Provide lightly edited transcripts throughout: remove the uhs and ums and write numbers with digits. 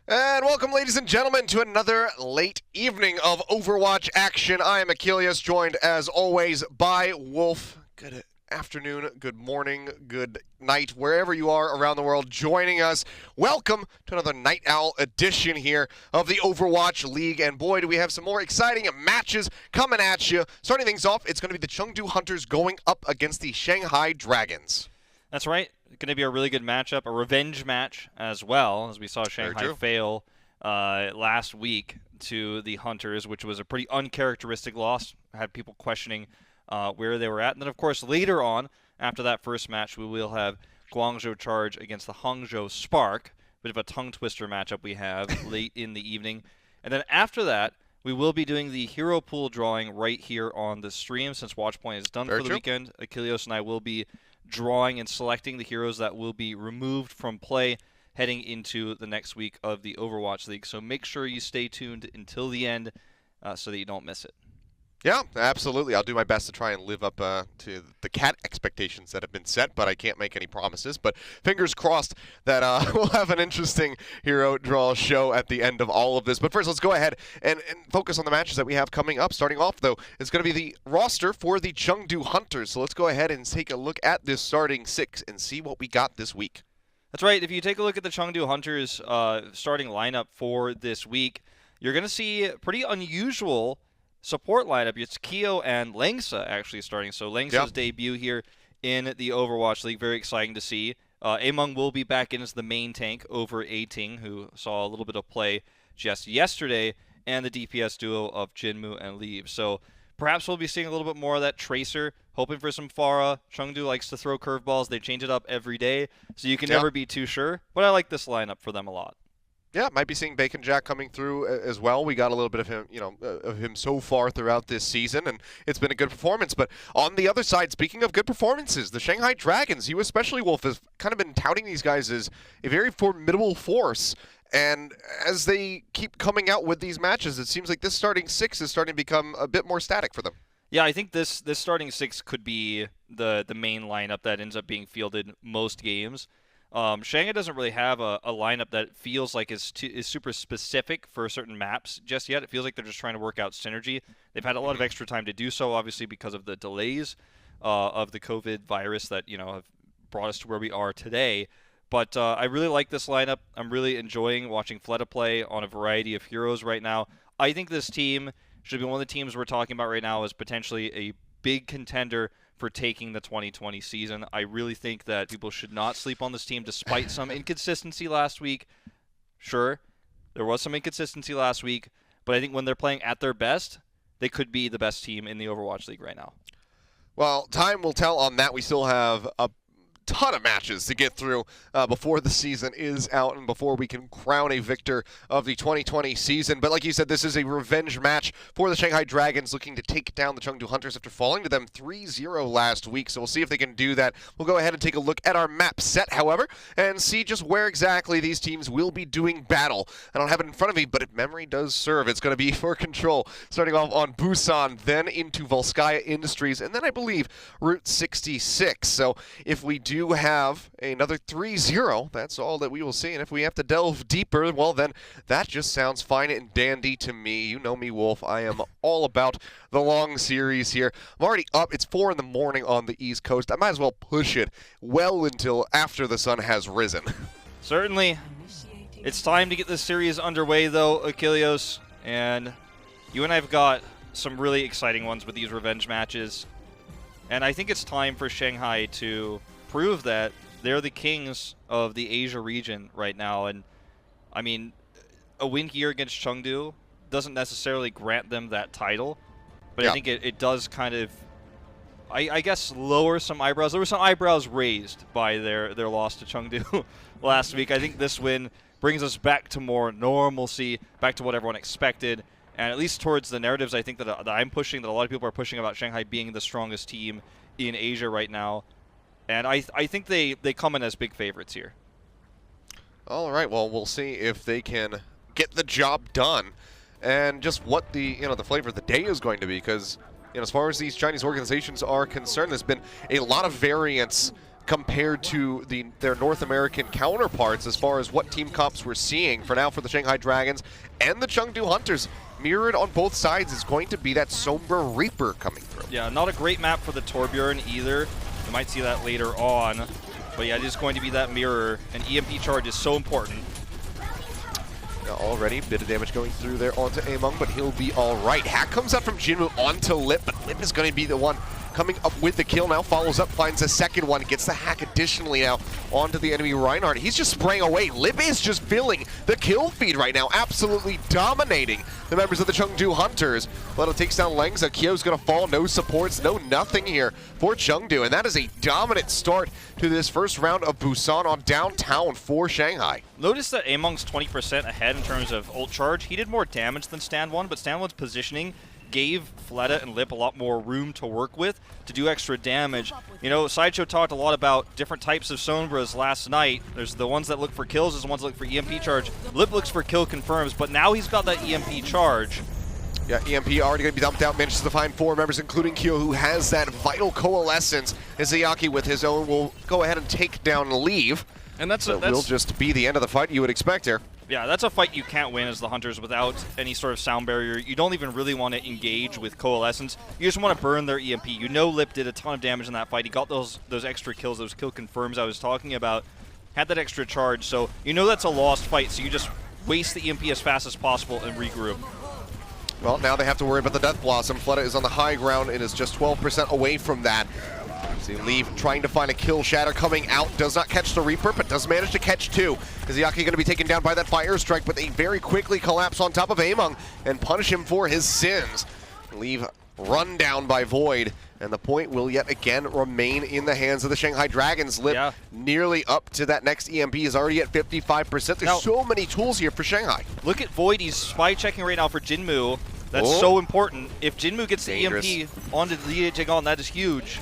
And welcome, ladies and gentlemen, to another late evening of Overwatch action. I am Ilios, joined as always by Wolf. Good afternoon, good morning, good night, wherever you are around the world joining us. Welcome to another Night Owl edition here of the Overwatch League. And boy, do we have some more exciting matches coming at you. Starting things off, it's going to be the Chengdu Hunters going up against the Shanghai Dragons. That's right. It's going to be a really good matchup, a revenge match as well, as we saw Shanghai fail last week to the Hunters, which was a pretty uncharacteristic loss. Had people questioning where they were at. And then, of course, later on, after that first match, we will have Guangzhou Charge against the Hangzhou Spark. Bit of a tongue-twister matchup we have late in the evening. And then after that, we will be doing the hero pool drawing right here on the stream, since Watchpoint is done for the weekend. Achilleos and I will be drawing and selecting the heroes that will be removed from play heading into the next week of the Overwatch League. So make sure you stay tuned until the end so that you don't miss it. Yeah, absolutely. I'll do my best to try and live up to the cat expectations that have been set, but I can't make any promises. But fingers crossed that we'll have an interesting hero draw show at the end of all of this. But first, let's go ahead and focus on the matches that we have coming up. Starting off, though, it's going to be the roster for the Chengdu Hunters. So let's go ahead and take a look at this starting six and see what we got this week. That's right. If you take a look at the Chengdu Hunters starting lineup for this week, you're going to see pretty unusual support lineup. It's Keo and Langsa actually starting. So Langsa's debut here in the Overwatch League, very exciting to see. Among will be back in as the main tank over Ating, who saw a little bit of play just yesterday, and the DPS duo of Jinmu and Leave. So perhaps we'll be seeing a little bit more of that Tracer, hoping for some Pharah. Chengdu likes to throw curveballs. They change it up every day, so you can never be too sure. But I like this lineup for them a lot. Yeah, might be seeing Bacon Jack coming through as well. We got a little bit of him, of him so far throughout this season, and it's been a good performance. But on the other side, speaking of good performances, the Shanghai Dragons, you especially, Wolf, has kind of been touting these guys as a very formidable force. And as they keep coming out with these matches, it seems like this starting six is starting to become a bit more static for them. Yeah, I think this starting six could be the main lineup that ends up being fielded most games. Shanghai doesn't really have a lineup that feels like is super specific for certain maps just yet. It feels like they're just trying to work out synergy. They've had a lot of extra time to do so, obviously, because of the delays of the COVID virus that have brought us to where we are today. But I really like this lineup. I'm really enjoying watching Fleta play on a variety of heroes right now. I think this team should be one of the teams we're talking about right now as potentially a big contender for taking the 2020 season. I really think that people should not sleep on this team despite some inconsistency last week. Sure, there was some inconsistency last week, but I think when they're playing at their best, they could be the best team in the Overwatch League right now. Well, time will tell on that. We still have a ton of matches to get through before the season is out and before we can crown a victor of the 2020 season. But like you said, this is a revenge match for the Shanghai Dragons, looking to take down the Chengdu Hunters after falling to them 3-0 last week. So we'll see if they can do that. We'll go ahead and take a look at our map set, however, and see just where exactly these teams will be doing battle. I don't have it in front of me, but if memory does serve, it's going to be for Control, starting off on Busan, then into Volskaya Industries, and then I believe Route 66. So if we do have another 3-0, that's all that we will see. And if we have to delve deeper, well, then that just sounds fine and dandy to me. You know me, Wolf. I am all about the long series here. I'm already up. It's 4 in the morning on the East Coast. I might as well push it well until after the sun has risen. Certainly. It's time to get this series underway, though, Achilleos. And you and I have got some really exciting ones with these revenge matches. And I think it's time for Shanghai to prove that they're the kings of the Asia region right now. And I mean, a win here against Chengdu doesn't necessarily grant them that title, but I think it does kind of, I guess, lower some eyebrows. There were some eyebrows raised by their loss to Chengdu last week. I think this win brings us back to more normalcy, back to what everyone expected, and at least towards the narratives I think that I'm pushing, that a lot of people are pushing about Shanghai being the strongest team in Asia right now. And I think they come in as big favorites here. All right, well, we'll see if they can get the job done and just what the flavor of the day is going to be, because as far as these Chinese organizations are concerned, there's been a lot of variance compared to their North American counterparts as far as what team comps we're seeing for now for the Shanghai Dragons and the Chengdu Hunters. Mirrored on both sides is going to be that Sombra Reaper coming through. Yeah, not a great map for the Torbjorn either. You might see that later on. But yeah, it is going to be that mirror, and EMP charge is so important. Already, bit of damage going through there onto Among, but he'll be all right. Hack comes out from Jinwoo onto Lip, but Lip is going to be the one coming up with the kill now. Follows up, finds a second one, gets the hack additionally now onto the enemy Reinhardt. He's just spraying away. Lip is just filling the kill feed right now, absolutely dominating the members of the Chengdu Hunters. Leto takes down Lengza. Kyo's going to fall. No supports, no nothing here for Chengdu, and that is a dominant start to this first round of Busan on downtown for Shanghai. Notice that Among's 20% ahead in terms of ult charge. He did more damage than Stand 1, but Stand 1's positioning gave Fleta and Lip a lot more room to work with to do extra damage. You know, Sideshow talked a lot about different types of Sombras last night. There's the ones that look for kills, there's the ones that look for EMP charge. Lip looks for kill confirms, but now he's got that EMP charge. Yeah, EMP already going to be dumped out, manages to find 4 members, including Kyo, who has that vital coalescence. Izayaki with his own will go ahead and take down Leave. And that's will just be the end of the fight you would expect here. Yeah, that's a fight you can't win as the Hunters without any sort of sound barrier. You don't even really want to engage with Coalescence. You just want to burn their EMP. You know Lip did a ton of damage in that fight. He got those extra kills, those kill confirms I was talking about. Had that extra charge, so you know that's a lost fight, so you just waste the EMP as fast as possible and regroup. Well, now they have to worry about the Death Blossom. Fleta is on the high ground and is just 12% away from that. See Leave trying to find a kill. Shatter coming out, does not catch the Reaper, but does manage to catch 2. Izayaki going to be taken down by that fire strike, but they very quickly collapse on top of Among and punish him for his sins. Leave run down by Void, and the point will yet again remain in the hands of the Shanghai Dragons. Lip nearly up to that next EMP, is already at 55%. There's so many tools here for Shanghai. Look at Void, he's spy checking right now for Jinmu. That's so important. If Jinmu gets the EMP onto Lee Jae-gon, that is huge.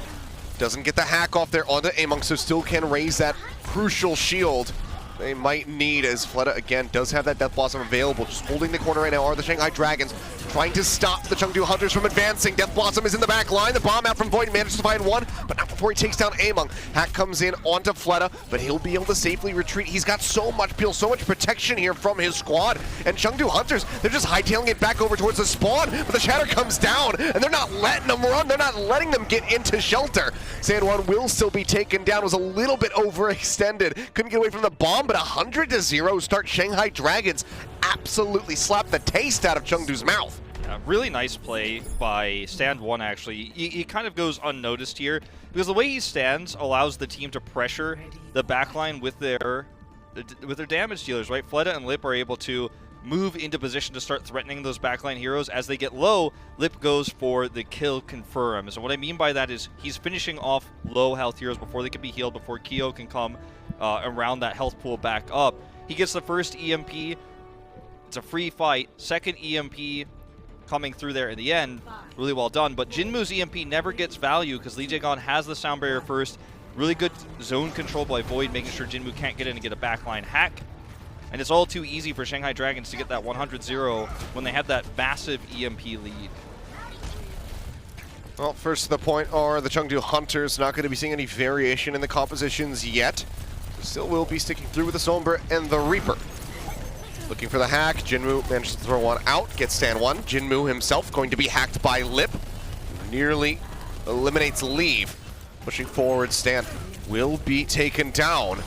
Doesn't get the hack off there onto Among, so still can raise that crucial shield they might need, as Fleta again does have that Death Blossom available. Just holding the corner right now are the Shanghai Dragons, trying to stop the Chengdu Hunters from advancing. Death Blossom is in the back line. The bomb out from Void manages to find 1, but not before he takes down Among. Hack comes in onto Fleta, but he'll be able to safely retreat. He's got so much peel, so much protection here from his squad. And Chengdu Hunters, they're just hightailing it back over towards the spawn, but the Shatter comes down, and they're not letting them run. They're not letting them get into shelter. San1 will still be taken down. Was a little bit overextended. Couldn't get away from the bomb, but 100-0 start Shanghai Dragons absolutely slapped the taste out of Chengdu's mouth. Really nice play by Stand 1, actually. He kind of goes unnoticed here, because the way he stands allows the team to pressure the backline with their damage dealers, right? Fleta and Lip are able to move into position to start threatening those backline heroes. As they get low, Lip goes for the kill confirms. And what I mean by that is he's finishing off low health heroes before they can be healed, before Kyo can come around that health pool back up. He gets the first EMP. It's a free fight. Second EMP coming through there in the end. Really well done. But Jinmu's EMP never gets value because Lee Jae-gon has the sound barrier first. Really good zone control by Void, making sure Jinmu can't get in and get a backline hack. And it's all too easy for Shanghai Dragons to get that 100-0 when they have that massive EMP lead. Well, first to the point are the Chengdu Hunters. Not going to be seeing any variation in the compositions yet. Still will be sticking through with the Sombra and the Reaper. Looking for the hack. Jinmu manages to throw one out, gets Stan 1. Jinmu himself going to be hacked by Lip. Nearly eliminates Leave. Pushing forward, Stan will be taken down.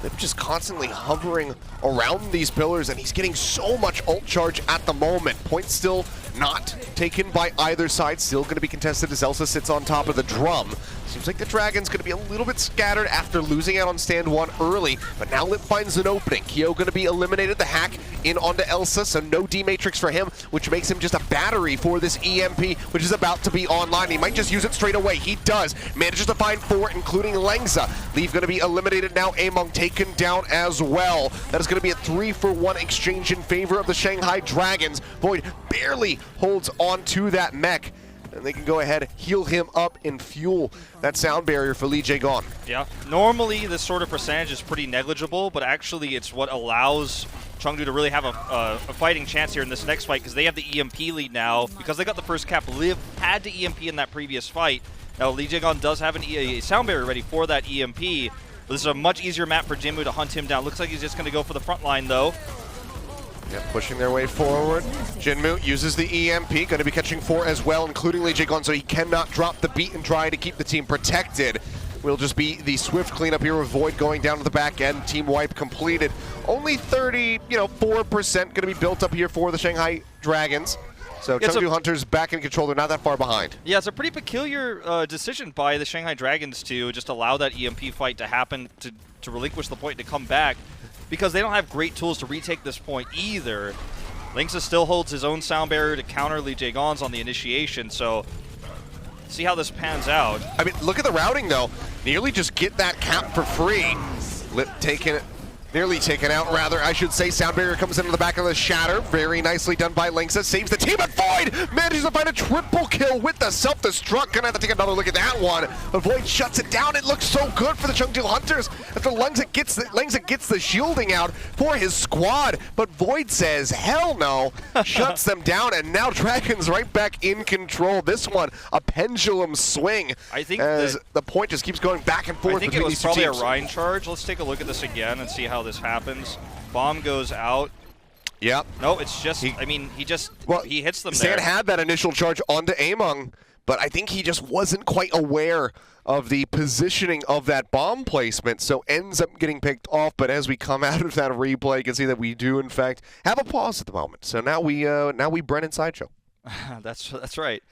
Lip just constantly hovering around these pillars, and he's getting so much ult charge at the moment. Point still not taken by either side. Still going to be contested as Elsa sits on top of the drum. Seems like the Dragon's going to be a little bit scattered after losing out on Stand 1 early, but now Lip finds an opening. Kyo going to be eliminated. The hack in onto Elsa, so no D-Matrix for him, which makes him just a battery for this EMP, which is about to be online. He might just use it straight away. He does. Manages to find 4, including Lengza. Leave going to be eliminated now. Among taken down as well. That is going to be a 3-for-1 exchange in favor of the Shanghai Dragons. Void barely holds on to that mech, and they can go ahead, heal him up, and fuel that sound barrier for Lee Jae-gon. Yeah, normally this sort of percentage is pretty negligible, but actually it's what allows Chengdu to really have a fighting chance here in this next fight, because they have the EMP lead now. Because they got the first cap, Liv had to EMP in that previous fight. Now, Lee Jae-gon does have a sound barrier ready for that EMP. But this is a much easier map for Jinmu to hunt him down. Looks like he's just going to go for the front line, though. Yeah, pushing their way forward. Jinmu uses the EMP, going to be catching 4 as well, including Lee Jae-gon, so he cannot drop the beat and try to keep the team protected. Will just be the swift cleanup here with Void going down to the back end. Team wipe completed. Only 4% going to be built up here for the Shanghai Dragons. So Chengdu Hunters back in control. They're not that far behind. Yeah, it's a pretty peculiar decision by the Shanghai Dragons to just allow that EMP fight to happen, to relinquish the point, to come back, because they don't have great tools to retake this point either. Lynx still holds his own sound barrier to counter Lee Jae-gon's on the initiation, so see how this pans out. I mean, look at the routing, though. Nearly just get that cap for free. Nearly taken out, rather, I should say. Sound barrier comes into the back of the Shatter. Very nicely done by Lynx. Saves the team, but Void manages to find a triple kill with the self-destruct. Gonna have to take another look at that one. But Void shuts it down. It looks so good for the Chengdu Hunters. After Lengza gets the shielding out for his squad. But Void says, hell no. Shuts them down, and now Dragons right back in control. This one, a pendulum swing. I think as the point just keeps going back and forth. I think it was probably a Rhine charge. Let's take a look at this again and see how this happens. Bomb goes out. Yep. No, it's just, he hits them Stan there. had that initial charge onto Among, but I think he just wasn't quite aware of the positioning of that bomb placement, so ends up getting picked off. But as we come out of that replay, you can see that we do, in fact, have a pause at the moment. So now we Brennan Sideshow. That's right.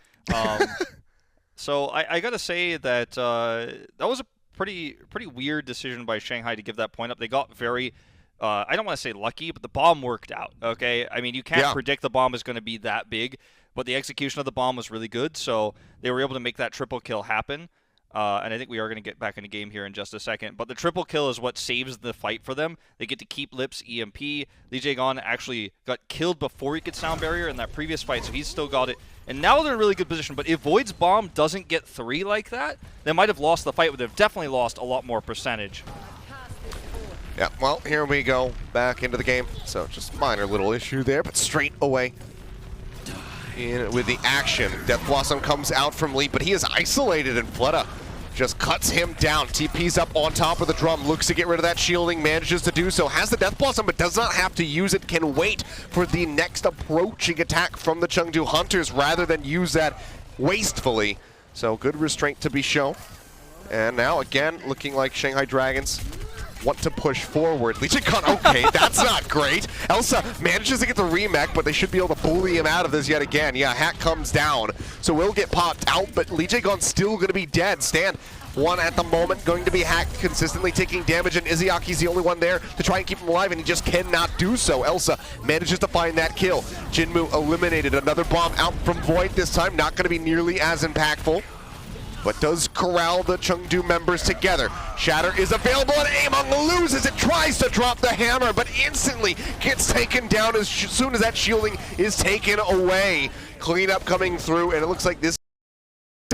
So I got to say that that was a pretty weird decision by Shanghai to give that point up. They got very, I don't want to say lucky, but the bomb worked out, okay? I mean, you can't predict the bomb is going to be that big, but the execution of the bomb was really good, so they were able to make that triple kill happen. And I think we are going to get back in the game here in just a second. But the triple kill is what saves the fight for them. They get to keep Lips EMP. Lee Jae-gon actually got killed before he could sound barrier in that previous fight, so he's still got it. And now they're in a really good position. But if Void's bomb doesn't get 3 like that, they might have lost the fight, but they've definitely lost a lot more percentage. Yeah, well, here we go back into the game. So just minor little issue there, but straight away in with the action. Death Blossom comes out from Lee, but he is isolated, and Fleta just cuts him down. TP's up on top of the drum, looks to get rid of that shielding, manages to do so. Has the Death Blossom, but does not have to use it. Can wait for the next approaching attack from the Chengdu Hunters rather than use that wastefully. So good restraint to be shown. And now again, looking like Shanghai Dragons want to push forward. Lee Jae-gon, okay, that's not great. Elsa manages to get the remake, but they should be able to bully him out of this yet again. Yeah, Hack comes down, so will get popped out, but Lee Jae-gon's still going to be dead. Stand one at the moment, going to be Hacked, consistently taking damage, and Izyaki's the only one there to try and keep him alive, and he just cannot do so. Elsa manages to find that kill. Jinmu eliminated. Another bomb out from Void this time, not going to be nearly as impactful, but does corral the Chengdu members together. Shatter is available, and Among loses it, tries to drop the hammer, but instantly gets taken down as soon as that shielding is taken away. Cleanup coming through, and it looks like this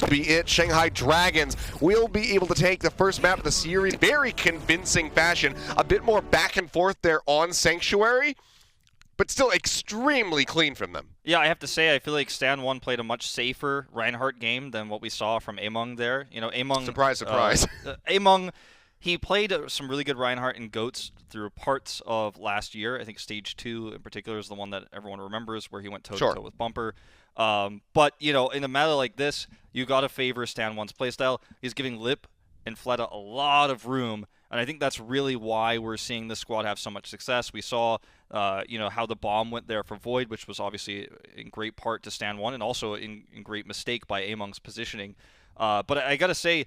will be it. Shanghai Dragons will be able to take the first map of the series. Very convincing fashion. A bit more back and forth there on Sanctuary, but still extremely clean from them. Yeah, I have to say, I feel like Stan 1 played a much safer Reinhardt game than what we saw from Among there. You know, Among... Surprise, surprise. Among, he played some really good Reinhardt and Goats through parts of last year. I think Stage 2 in particular is the one that everyone remembers, where he went toe-to-toe with Bumper. But, you know, in a meta like this, you got to favor Stan 1's playstyle. He's giving Lip and Fleta a lot of room, and I think that's really why we're seeing this squad have so much success. We saw, you know, how the bomb went there for Void, which was obviously in great part to Stan 1, and also in great mistake by Among's positioning. But I got to say,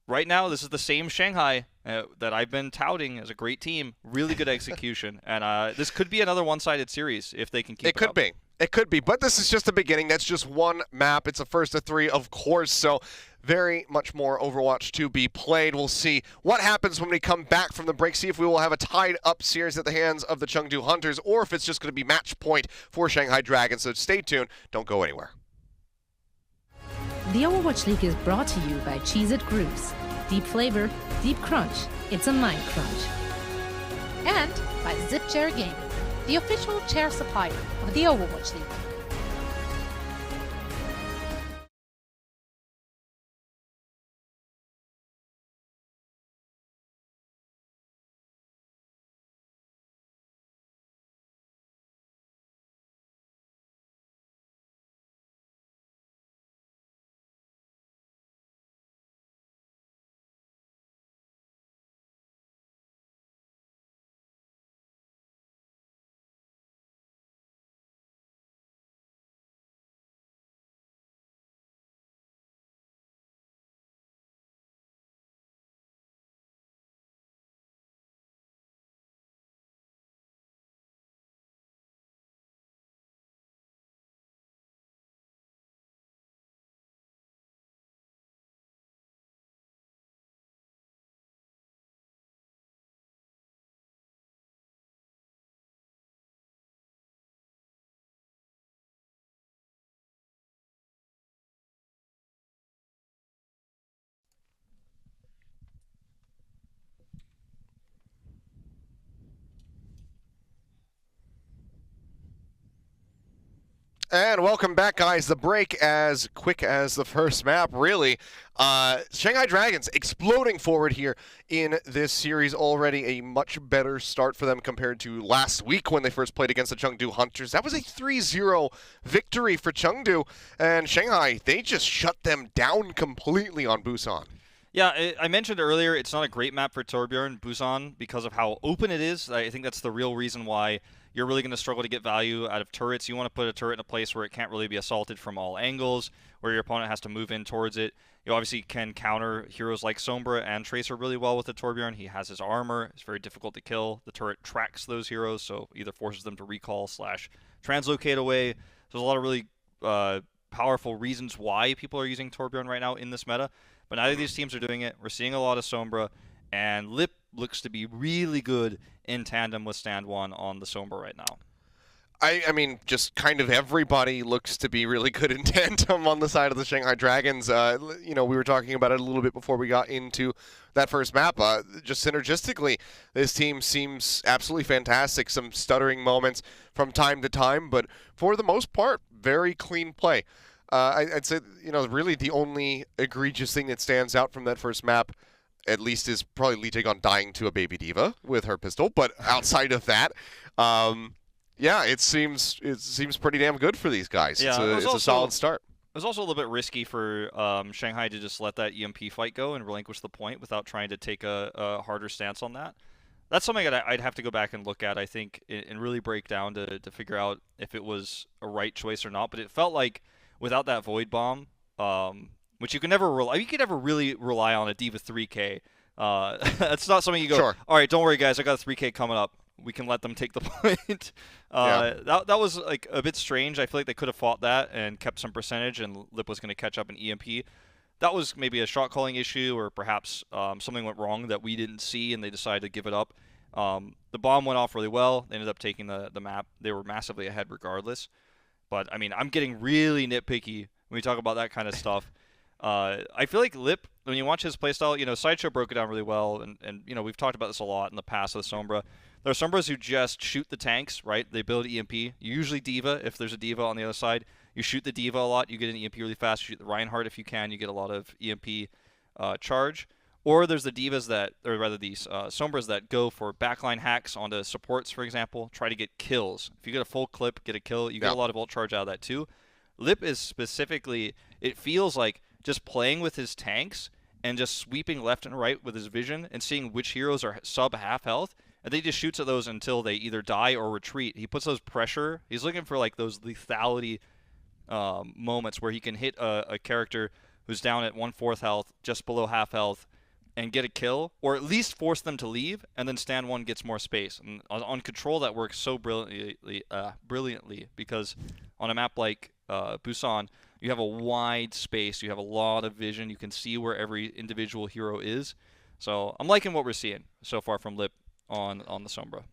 right now, this is the same Shanghai that I've been touting as a great team. Really good execution, and this could be another one-sided series if they can keep it up. It could be. It could be, but this is just the beginning. That's just one map. It's a first of 3, of course, so very much more Overwatch to be played. We'll see what happens when we come back from the break, see if we will have a tied-up series at the hands of the Chengdu Hunters, or if it's just going to be match point for Shanghai Dragons, so stay tuned. Don't go anywhere. The Overwatch League is brought to you by Cheez-It Grooves. Deep flavor, deep crunch. It's a mind crunch. And by Zip Chair Gaming, the official chair supplier of the Overwatch League. And welcome back, guys. The break as quick as the first map, really. Shanghai Dragons exploding forward here in this series. Already a much better start for them compared to last week when they first played against the Chengdu Hunters. That was a 3-0 victory for Chengdu. And Shanghai, they just shut them down completely on Busan. Yeah, I mentioned earlier it's not a great map for Torbjorn, Busan, because of how open it is. I think that's the real reason why you're really going to struggle to get value out of turrets. You want to put a turret in a place where it can't really be assaulted from all angles, where your opponent has to move in towards it. You obviously can counter heroes like Sombra and Tracer really well with the Torbjorn. He has his armor. It's very difficult to kill. The turret tracks those heroes, so either forces them to recall / translocate away. There's a lot of really powerful reasons why people are using Torbjorn right now in this meta. But neither of these teams are doing it. We're seeing a lot of Sombra, and Lip looks to be really good in tandem with Stand 1 on the Sombra right now. I mean, just kind of everybody looks to be really good in tandem on the side of the Shanghai Dragons. We were talking about it a little bit before we got into that first map. Just synergistically, this team seems absolutely fantastic. Some stuttering moments from time to time, but for the most part, very clean play. I'd say, really the only egregious thing that stands out from that first map, at least, is probably Lee-Tae-gon dying to a baby diva with her pistol. But outside of that, yeah, it seems pretty damn good for these guys. Yeah, it's a solid start. It was also a little bit risky for Shanghai to just let that EMP fight go and relinquish the point without trying to take a harder stance on that. That's something that I'd have to go back and look at, I think, and really break down to figure out if it was a right choice or not. But it felt like without that Void Bomb, which you can never really rely on a Diva 3K. That's not something you go, sure. All right, don't worry, guys, I got a 3K coming up. We can let them take the point. That was like a bit strange. I feel like they could have fought that and kept some percentage, and Lip was going to catch up in EMP. That was maybe a shot calling issue, or perhaps something went wrong that we didn't see, and they decided to give it up. The bomb went off really well. They ended up taking the map. They were massively ahead regardless. But, I mean, I'm getting really nitpicky when we talk about that kind of stuff. I feel like Lip, when you watch his playstyle, Sideshow broke it down really well, and we've talked about this a lot in the past with Sombra. There are Sombras who just shoot the tanks, right? They build EMP. Usually Diva, if there's a Diva on the other side. You shoot the Diva a lot, you get an EMP really fast. You shoot the Reinhardt if you can, you get a lot of EMP charge. Or there's the Divas these Sombras that go for backline hacks onto supports, for example, try to get kills. If you get a full clip, get a kill, you get a lot of ult charge out of that too. Lip is specifically, it feels like just playing with his tanks and just sweeping left and right with his vision and seeing which heroes are sub half health, and they just shoots at those until they either die or retreat. He puts those pressure. He's looking for like those lethality moments where he can hit a character who's down at 1/4 health, just below half health, and get a kill, or at least force them to leave, and then Stand 1 gets more space. And on Control, that works so brilliantly, because on a map like Busan, you have a wide space, you have a lot of vision, you can see where every individual hero is. So I'm liking what we're seeing so far from Lip on the Sombra.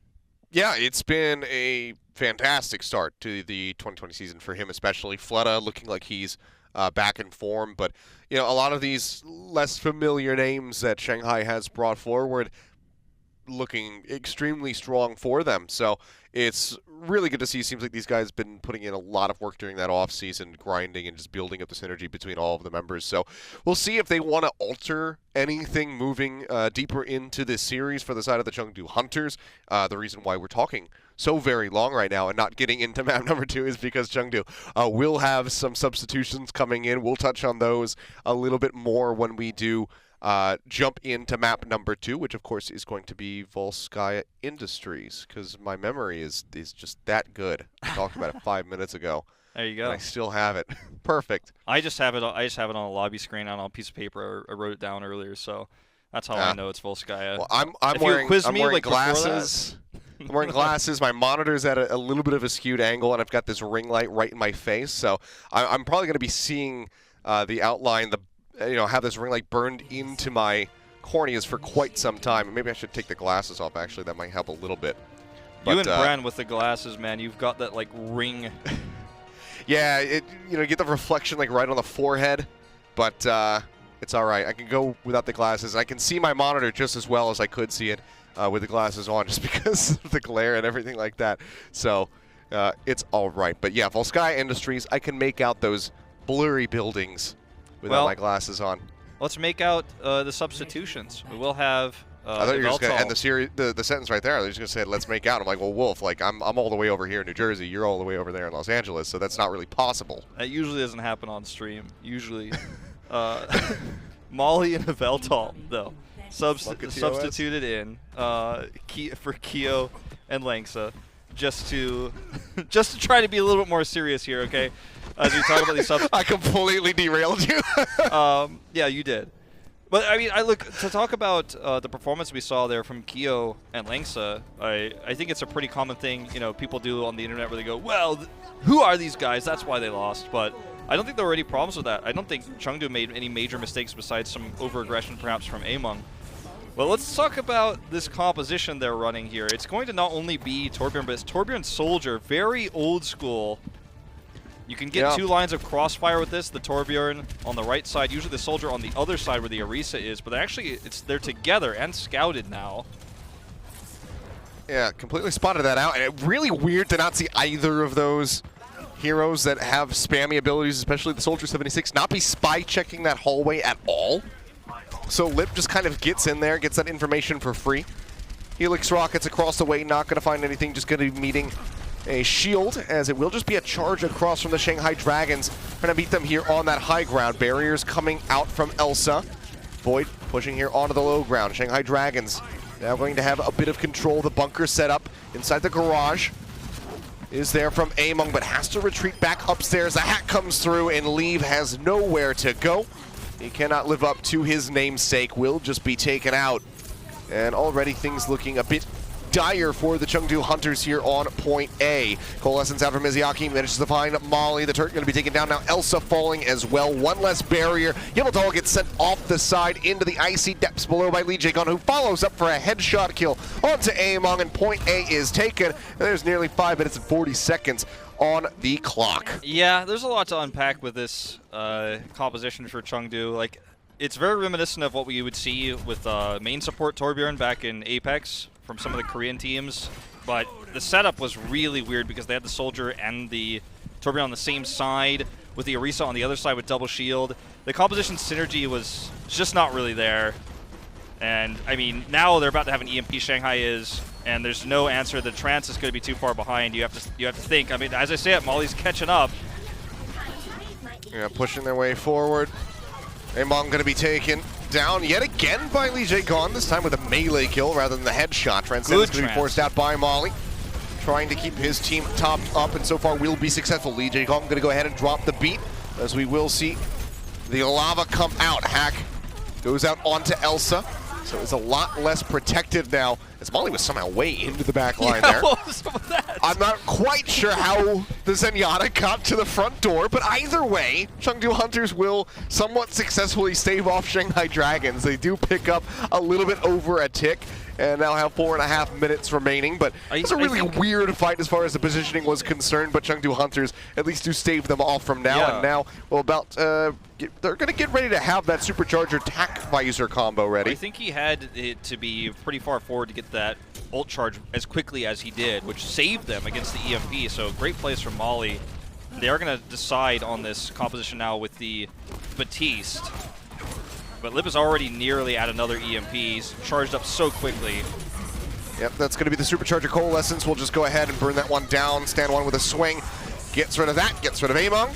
Yeah, it's been a fantastic start to the 2020 season for him, especially. Fleta looking like he's back in form, but a lot of these less familiar names that Shanghai has brought forward looking extremely strong for them. So it's really good to see. Seems like these guys have been putting in a lot of work during that off-season, grinding and just building up the synergy between all of the members. So we'll see if they want to alter anything moving deeper into this series for the side of the Chengdu Hunters. The reason why we're talking so very long right now and not getting into map number 2 is because Chengdu will have some substitutions coming in. We'll touch on those a little bit more when we do jump into map number 2, which of course is going to be Volskaya Industries, because my memory is just that good. I talked about it 5 minutes ago. There you go. And I still have it. Perfect. I just have it on a lobby screen on a piece of paper. I wrote it down earlier, so that's how I know it's Volskaya. Well, I'm wearing glasses. I'm wearing glasses. My monitor's at a little bit of a skewed angle, and I've got this ring light right in my face. So I'm probably going to be seeing the outline, have this ring light burned into my corneas for quite some time. Maybe I should take the glasses off, actually. That might help a little bit. But, you and Bran with the glasses, man. You've got that, like, ring. Yeah, you get the reflection, like, right on the forehead. But it's all right. I can go without the glasses. I can see my monitor just as well as I could see it with the glasses on, just because of the glare and everything like that. So it's all right. But yeah, Volskaya Industries, I can make out those blurry buildings without my glasses on. Let's make out the substitutions. We will have. I thought you were just going to end the sentence right there. They're just going to say, "Let's make out." I'm like, "Well, Wolf, like I'm all the way over here in New Jersey. You're all the way over there in Los Angeles, so that's not really possible." That usually doesn't happen on stream. Usually, Molly and Veltal though substituted in for Keo and Langsa, just to try to be a little bit more serious here. Okay, as we talk about these subs. I completely derailed you. Yeah, you did. But I mean, to talk about the performance we saw there from Keo and Langsa. I think it's a pretty common thing, people do on the internet where they go, well, who are these guys? That's why they lost. But I don't think there were any problems with that. I don't think Chengdu made any major mistakes besides some over-aggression perhaps from Among. Well, let's talk about this composition they're running here. It's going to not only be Torbjorn, but it's Torbjorn Soldier, very old school. You can get 2 lines of crossfire with this, the Torbjorn on the right side, usually the Soldier on the other side where the Orisa is, but actually they're together and scouted now. Yeah, completely spotted that out, and it's really weird to not see either of those heroes that have spammy abilities, especially the Soldier 76, not be spy checking that hallway at all. So Lip just kind of gets in there, gets that information for free. Helix rockets across the way, not going to find anything, just going to be meeting a shield, as it will just be a charge across from the Shanghai Dragons. Trying to beat them here on that high ground. Barriers coming out from Elsa. Void pushing here onto the low ground. Shanghai Dragons now going to have a bit of control. The bunker set up inside the garage is there from Among, but has to retreat back upstairs. The hack comes through, and Leave has nowhere to go. He cannot live up to his namesake. Will just be taken out. And already things looking a bit dire for the Chengdu Hunters here on point A. Coalescence out from Miziaki, manages to find Molly. The turret going to be taken down now. Elsa falling as well. One less barrier. Yellowdog gets sent off the side into the icy depths below by Lee Jae-gun, who follows up for a headshot kill onto Among, and point A is taken. And there's nearly 5 minutes and 40 seconds on the clock. Yeah, there's a lot to unpack with this composition for Chengdu. Like, it's very reminiscent of what we would see with main support Torbjorn back in Apex from some of the Korean teams, but the setup was really weird because they had the Soldier and the Torbjorn on the same side with the Orisa on the other side with double shield. The composition synergy was just not really there. And I mean, now they're about to have an EMP, Shanghai is, and there's no answer. The Trance is going to be too far behind. You have to think. I mean, as I say it, Molly's catching up. Yeah, pushing their way forward. Among going to be taken down yet again by Lee Jae-gun, this time with a melee kill rather than the headshot. Transcendence going to be forced out by Molly, trying to keep his team topped up, and so far will be successful. Lee Jae-gun going to go ahead and drop the beat, as we will see the lava come out. Hack goes out onto Elsa, so it's a lot less protected now, as Molly was somehow way into the back line there. What was some of that? I'm not quite sure how the Zenyatta got to the front door, but either way, Chengdu Hunters will somewhat successfully stave off Shanghai Dragons. They do pick up a little bit over a tick, and now have 4.5 minutes remaining, but it's a really weird fight as far as the positioning was concerned, but Chengdu Hunters at least do stave them off from now, and now, well, they're going to get ready to have that Supercharger Tac Visor combo ready. I think he had it to be pretty far forward to get that ult charge as quickly as he did, which saved them against the EMP, so great plays from Molly. They are going to decide on this composition now with the Batiste. But Lip is already nearly at another EMP. He's charged up so quickly. Yep, that's going to be the Supercharger Coalescence. We'll just go ahead and burn that one down. Stand one with a swing. Gets rid of that. Gets rid of Among.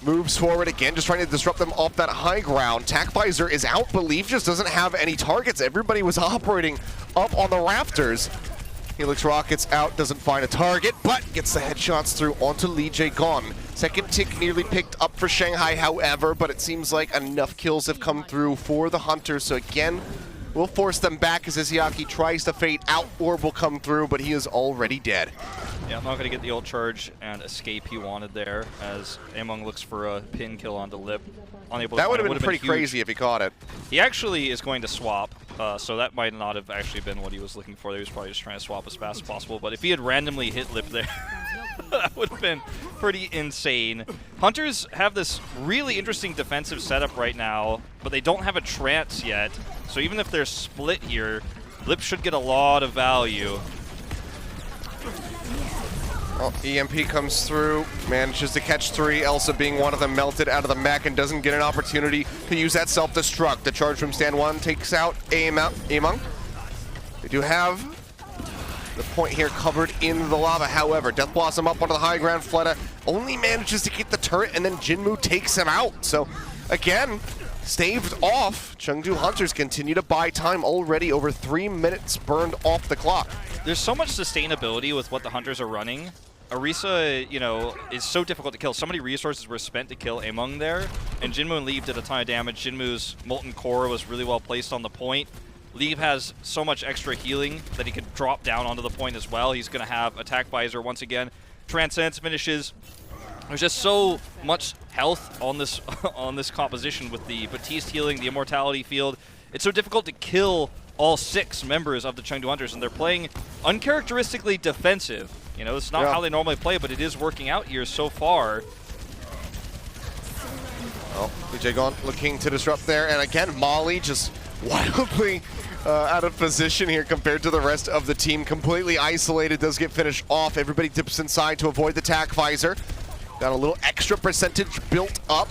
Moves forward again, just trying to disrupt them off that high ground. Tac Visor is out, but Leaf just doesn't have any targets. Everybody was operating up on the rafters. Helix rockets out, doesn't find a target, but gets the headshots through onto Lee Jae-gun. Second tick nearly picked up for Shanghai, however, but it seems like enough kills have come through for the Hunters. So again, we'll force them back as Izayaki tries to fade out. Orb will come through, but he is already dead. Yeah, I'm not going to get the ult charge and escape he wanted there, as Among looks for a pin kill onto Lip. That would have been pretty crazy if he caught it. He actually is going to swap, so that might not have actually been what he was looking for. He was probably just trying to swap as fast as possible, but if he had randomly hit Lip there, that would have been pretty insane. Hunters have this really interesting defensive setup right now, but they don't have a Trance yet, so even if they're split here, Lip should get a lot of value. Oh, EMP comes through, manages to catch 3, Elsa being one of them, melted out of the mech and doesn't get an opportunity to use that self-destruct. The charge from stand 1 takes out Among. They do have the point here covered in the lava. However, Death Blossom up onto the high ground. Fleta only manages to get the turret, and then Jinmu takes him out. So, again, staved off. Chengdu Hunters continue to buy time, already over 3 minutes burned off the clock. There's so much sustainability with what the Hunters are running. Orisa, you know, is so difficult to kill. So many resources were spent to kill Among there, and Jinmu and Leave did a ton of damage. Jinmu's Molten Core was really well placed on the point. Leave has so much extra healing that he could drop down onto the point as well. He's going to have Attack Visor once again. Transcends finishes. There's just so much health on this on this composition with the Batiste healing, the Immortality Field. It's so difficult to kill all 6 members of the Chengdu Hunters, and they're playing uncharacteristically defensive. You know, it's not how they normally play, but it is working out here so far. Oh, BJ Gon looking to disrupt there, and again, Molly just wildly out of position here compared to the rest of the team. Completely isolated, does get finished off. Everybody dips inside to avoid the attack visor. Got a little extra percentage built up.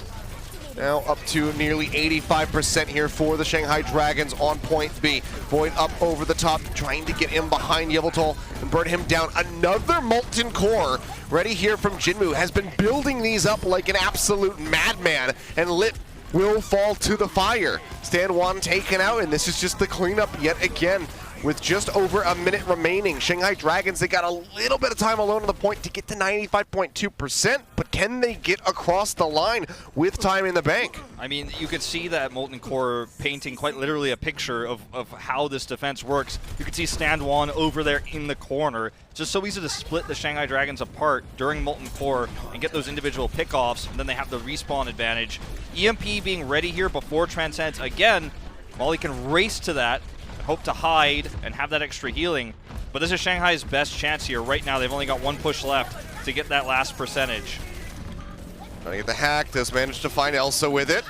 Now up to nearly 85% here for the Shanghai Dragons on point B. Void up over the top, trying to get in behind Yveltal and burn him down. Another Molten Core ready here from Jinmu. Has been building these up like an absolute madman, and Lit will fall to the fire. Stand 1 taken out, and this is just the cleanup yet again. With just over a minute remaining, Shanghai Dragons, they got a little bit of time alone on the point to get to 95.2%, but can they get across the line with time in the bank? I mean, you could see that Molten Core painting quite literally a picture of how this defense works. You can see Stand 1 over there in the corner. It's just so easy to split the Shanghai Dragons apart during Molten Core and get those individual pickoffs, and then they have the respawn advantage. EMP being ready here before Transcends. Again, Molly can race to that, hope to hide and have that extra healing, but this is Shanghai's best chance here. Right now, they've only got 1 push left to get that last percentage. Trying to get the hack, does manage to find Elsa with it.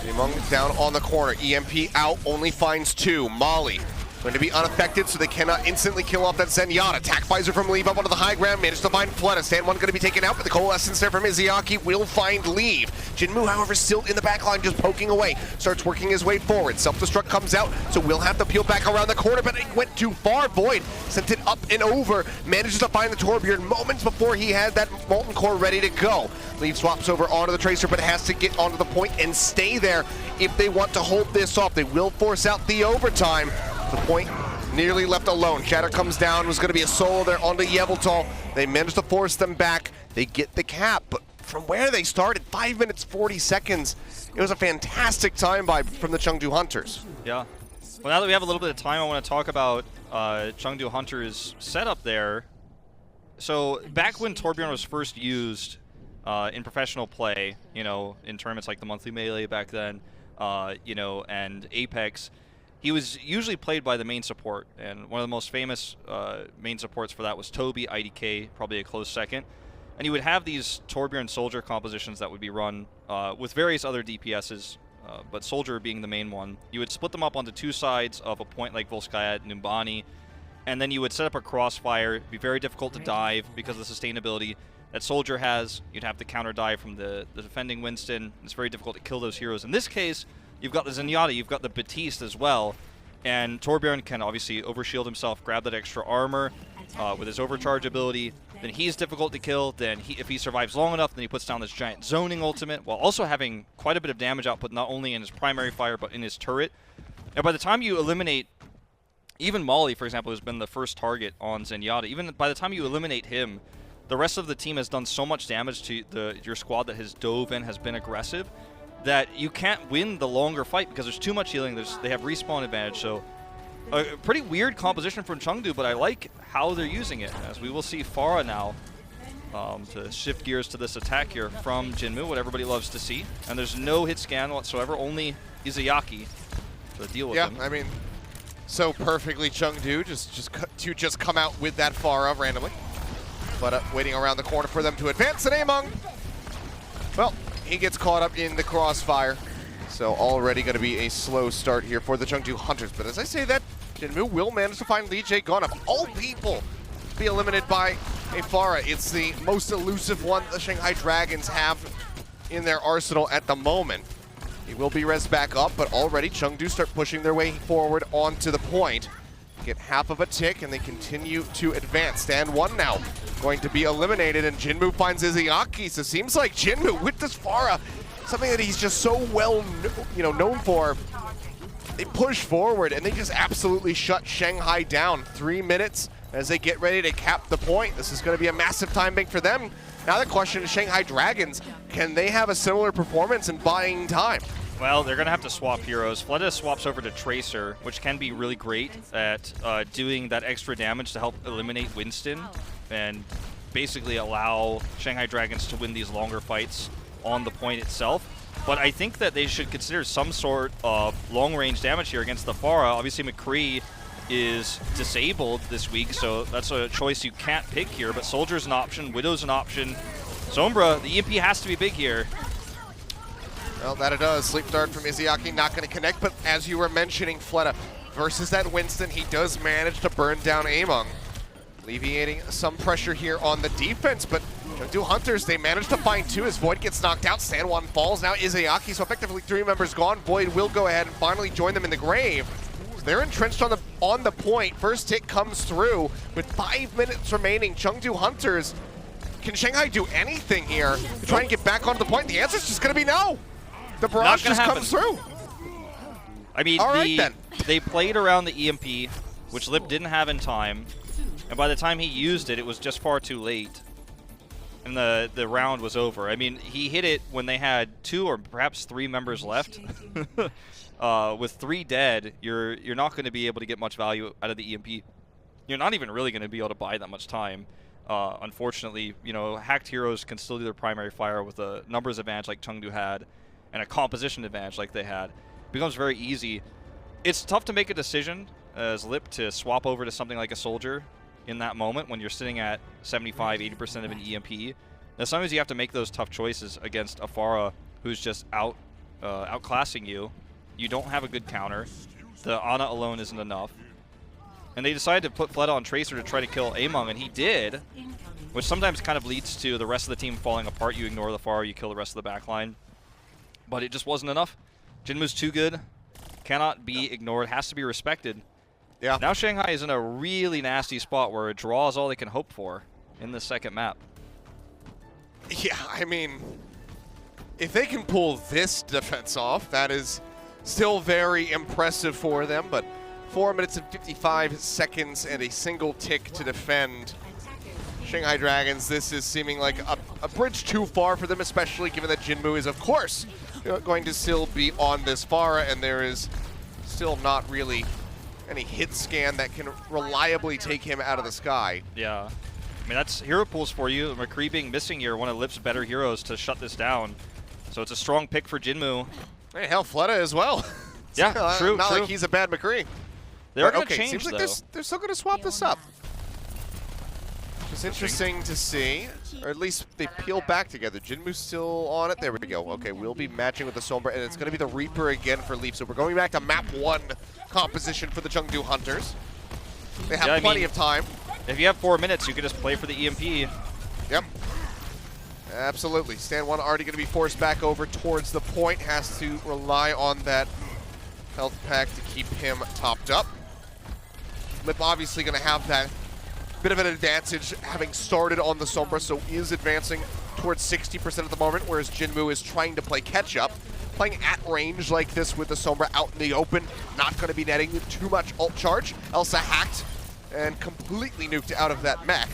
Among down on the corner, EMP out, only finds 2. Molly going to be unaffected, so they cannot instantly kill off that Zenyatta. Attack visor from Leave up onto the high ground, managed to find Fleta. Stand 1 going to be taken out, but the coalescence there from Izayaki will find Leave. Jinmu, however, still in the back line, just poking away. Starts working his way forward. Self-destruct comes out, so we'll have to peel back around the corner, but it went too far. Void sent it up and over, manages to find the Torbjorn moments before he had that Molten Core ready to go. Leave swaps over onto the Tracer, but has to get onto the point and stay there if they want to hold this off. They will force out the overtime. The point nearly left alone. Shatter comes down, was going to be a solo there onto Yveltal. They managed to force them back. They get the cap, but from where they started, 5 minutes, 40 seconds, it was a fantastic time from the Chengdu Hunters. Yeah. Well, now that we have a little bit of time, I want to talk about Chengdu Hunters' setup there. So back when Torbjorn was first used in professional play, you know, in tournaments like the Monthly Melee back then, you know, and Apex, he was usually played by the main support, and one of the most famous main supports for that was Toby, IDK, probably a close second. And you would have these Torbjorn Soldier compositions that would be run with various other DPSs, but Soldier being the main one. You would split them up onto 2 sides of a point like Volskaya Numbani, and then you would set up a crossfire. It'd be very difficult to dive because of the sustainability that Soldier has. You'd have to counter dive from the defending Winston. It's very difficult to kill those heroes. In this case, you've got the Zenyatta, you've got the Batiste as well, and Torbjorn can obviously overshield himself, grab that extra armor with his overcharge ability. Then he's difficult to kill. Then if he survives long enough, then he puts down this giant zoning ultimate while also having quite a bit of damage output, not only in his primary fire, but in his turret. And by the time you eliminate even Molly, for example, who's been the first target on Zenyatta, even by the time you eliminate him, the rest of the team has done so much damage to your squad that has dove in, has been aggressive, that you can't win the longer fight because there's too much healing. They have respawn advantage, so a pretty weird composition from Chengdu, but I like how they're using it, as we will see Pharah now to shift gears to this attack here from Jinmu, what everybody loves to see. And there's no hit scan whatsoever, only Izayaki to deal with him. Yeah, I mean, so perfectly Chengdu just come out with that Pharah randomly. But waiting around the corner for them to advance, and Among, well, he gets caught up in the crossfire. So already going to be a slow start here for the Chengdu Hunters. But as I say that, Jinmu will manage to find Lee Jae-gun of all people be eliminated by a Pharah. It's the most elusive one the Shanghai Dragons have in their arsenal at the moment. He will be res back up, but already Chengdu start pushing their way forward onto the point. Get half of a tick, and they continue to advance. Stand one now going to be eliminated, and Jinmu finds Izayaki. So it seems like Jinmu with this Pharah, something that he's just so well known for. They push forward, and they just absolutely shut Shanghai down. 3 minutes as they get ready to cap the point. This is going to be a massive time bank for them. Now the question is Shanghai Dragons, can they have a similar performance in buying time? Well, they're going to have to swap heroes. Fleta swaps over to Tracer, which can be really great at doing that extra damage to help eliminate Winston and basically allow Shanghai Dragons to win these longer fights on the point itself. But I think that they should consider some sort of long-range damage here against the Pharah. Obviously, McCree is disabled this week, so that's a choice you can't pick here. But Soldier's an option, Widow's an option. Sombra, the EMP has to be big here. Well, that it does. Sleep Dart from Izayaki not going to connect, but as you were mentioning, Fleta versus that Winston, he does manage to burn down Among, alleviating some pressure here on the defense, but Chengdu Hunters, they manage to find two as Void gets knocked out. Stand one falls. Now Izayaki, so effectively 3 members gone. Void will go ahead and finally join them in the grave. So they're entrenched on the point. First hit comes through with 5 minutes remaining. Chengdu Hunters, can Shanghai do anything here to try and get back onto the point? The answer is just going to be no. The barrage just comes through. I mean, they played around the EMP, which Lip didn't have in time, and by the time he used it, it was just far too late. And the round was over. I mean, he hit it when they had 2 or perhaps 3 members left. With 3 dead, you're not going to be able to get much value out of the EMP. You're not even really going to be able to buy that much time. Unfortunately, hacked heroes can still do their primary fire with a numbers advantage like Chengdu had, and a composition advantage like they had. It becomes very easy. It's tough to make a decision as Lip to swap over to something like a Soldier in that moment when you're sitting at 75-80% of an EMP. Now sometimes you have to make those tough choices against a Pharah who's just outclassing you. You don't have a good counter. The Ana alone isn't enough. And they decided to put Fleta on Tracer to try to kill Among, and he did, which sometimes kind of leads to the rest of the team falling apart. You ignore the Pharah, you kill the rest of the backline. But it just wasn't enough. Jinmu's too good. Cannot be ignored. Has to be respected. Yeah. Now Shanghai is in a really nasty spot where a draw is all they can hope for in the second map. Yeah, I mean, if they can pull this defense off, that is still very impressive for them. But 4 minutes and 55 seconds and a single tick to defend Shanghai Dragons. This is seeming like a bridge too far for them, especially given that Jinmu is, of course, going to still be on this Pharah, and there is still not really any hit scan that can reliably take him out of the sky. Yeah. I mean, that's hero pools for you. McCree being missing here, one of Lip's better heroes to shut this down. So it's a strong pick for Jinmu. Hey, hell, Fleta as well. Yeah, true. Not like he's a bad McCree. They're going to change, seems like though. they're still going to swap this up. It's interesting to see, or at least they peel back together. Jinmu's still on it. There we go. Okay, we'll be matching with the Sombra, and it's going to be the Reaper again for Leaf. So we're going back to map 1 composition for the Chengdu Hunters. They have plenty of time. If you have 4 minutes, you can just play for the EMP. Yep. Absolutely. Stand 1 already going to be forced back over towards the point. Has to rely on that health pack to keep him topped up. Lip obviously going to have that bit of an advantage having started on the Sombra, so he is advancing towards 60% at the moment, whereas Jinmu is trying to play catch-up. Playing at range like this with the Sombra out in the open, not going to be netting too much ult charge. Elsa hacked and completely nuked out of that mech.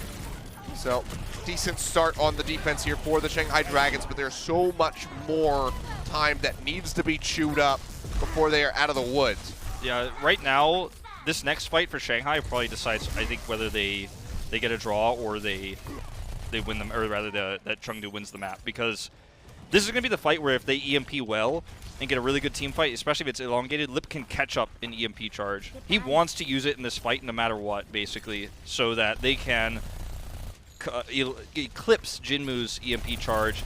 So, decent start on the defense here for the Shanghai Dragons, but there's so much more time that needs to be chewed up before they are out of the woods. Yeah, right now, this next fight for Shanghai probably decides, I think, whether they get a draw or they win them, or rather that Chengdu wins the map. Because this is going to be the fight where if they EMP well and get a really good team fight, especially if it's elongated, Lip can catch up in EMP charge. He wants to use it in this fight no matter what, basically, so that they can eclipse Jinmu's EMP charge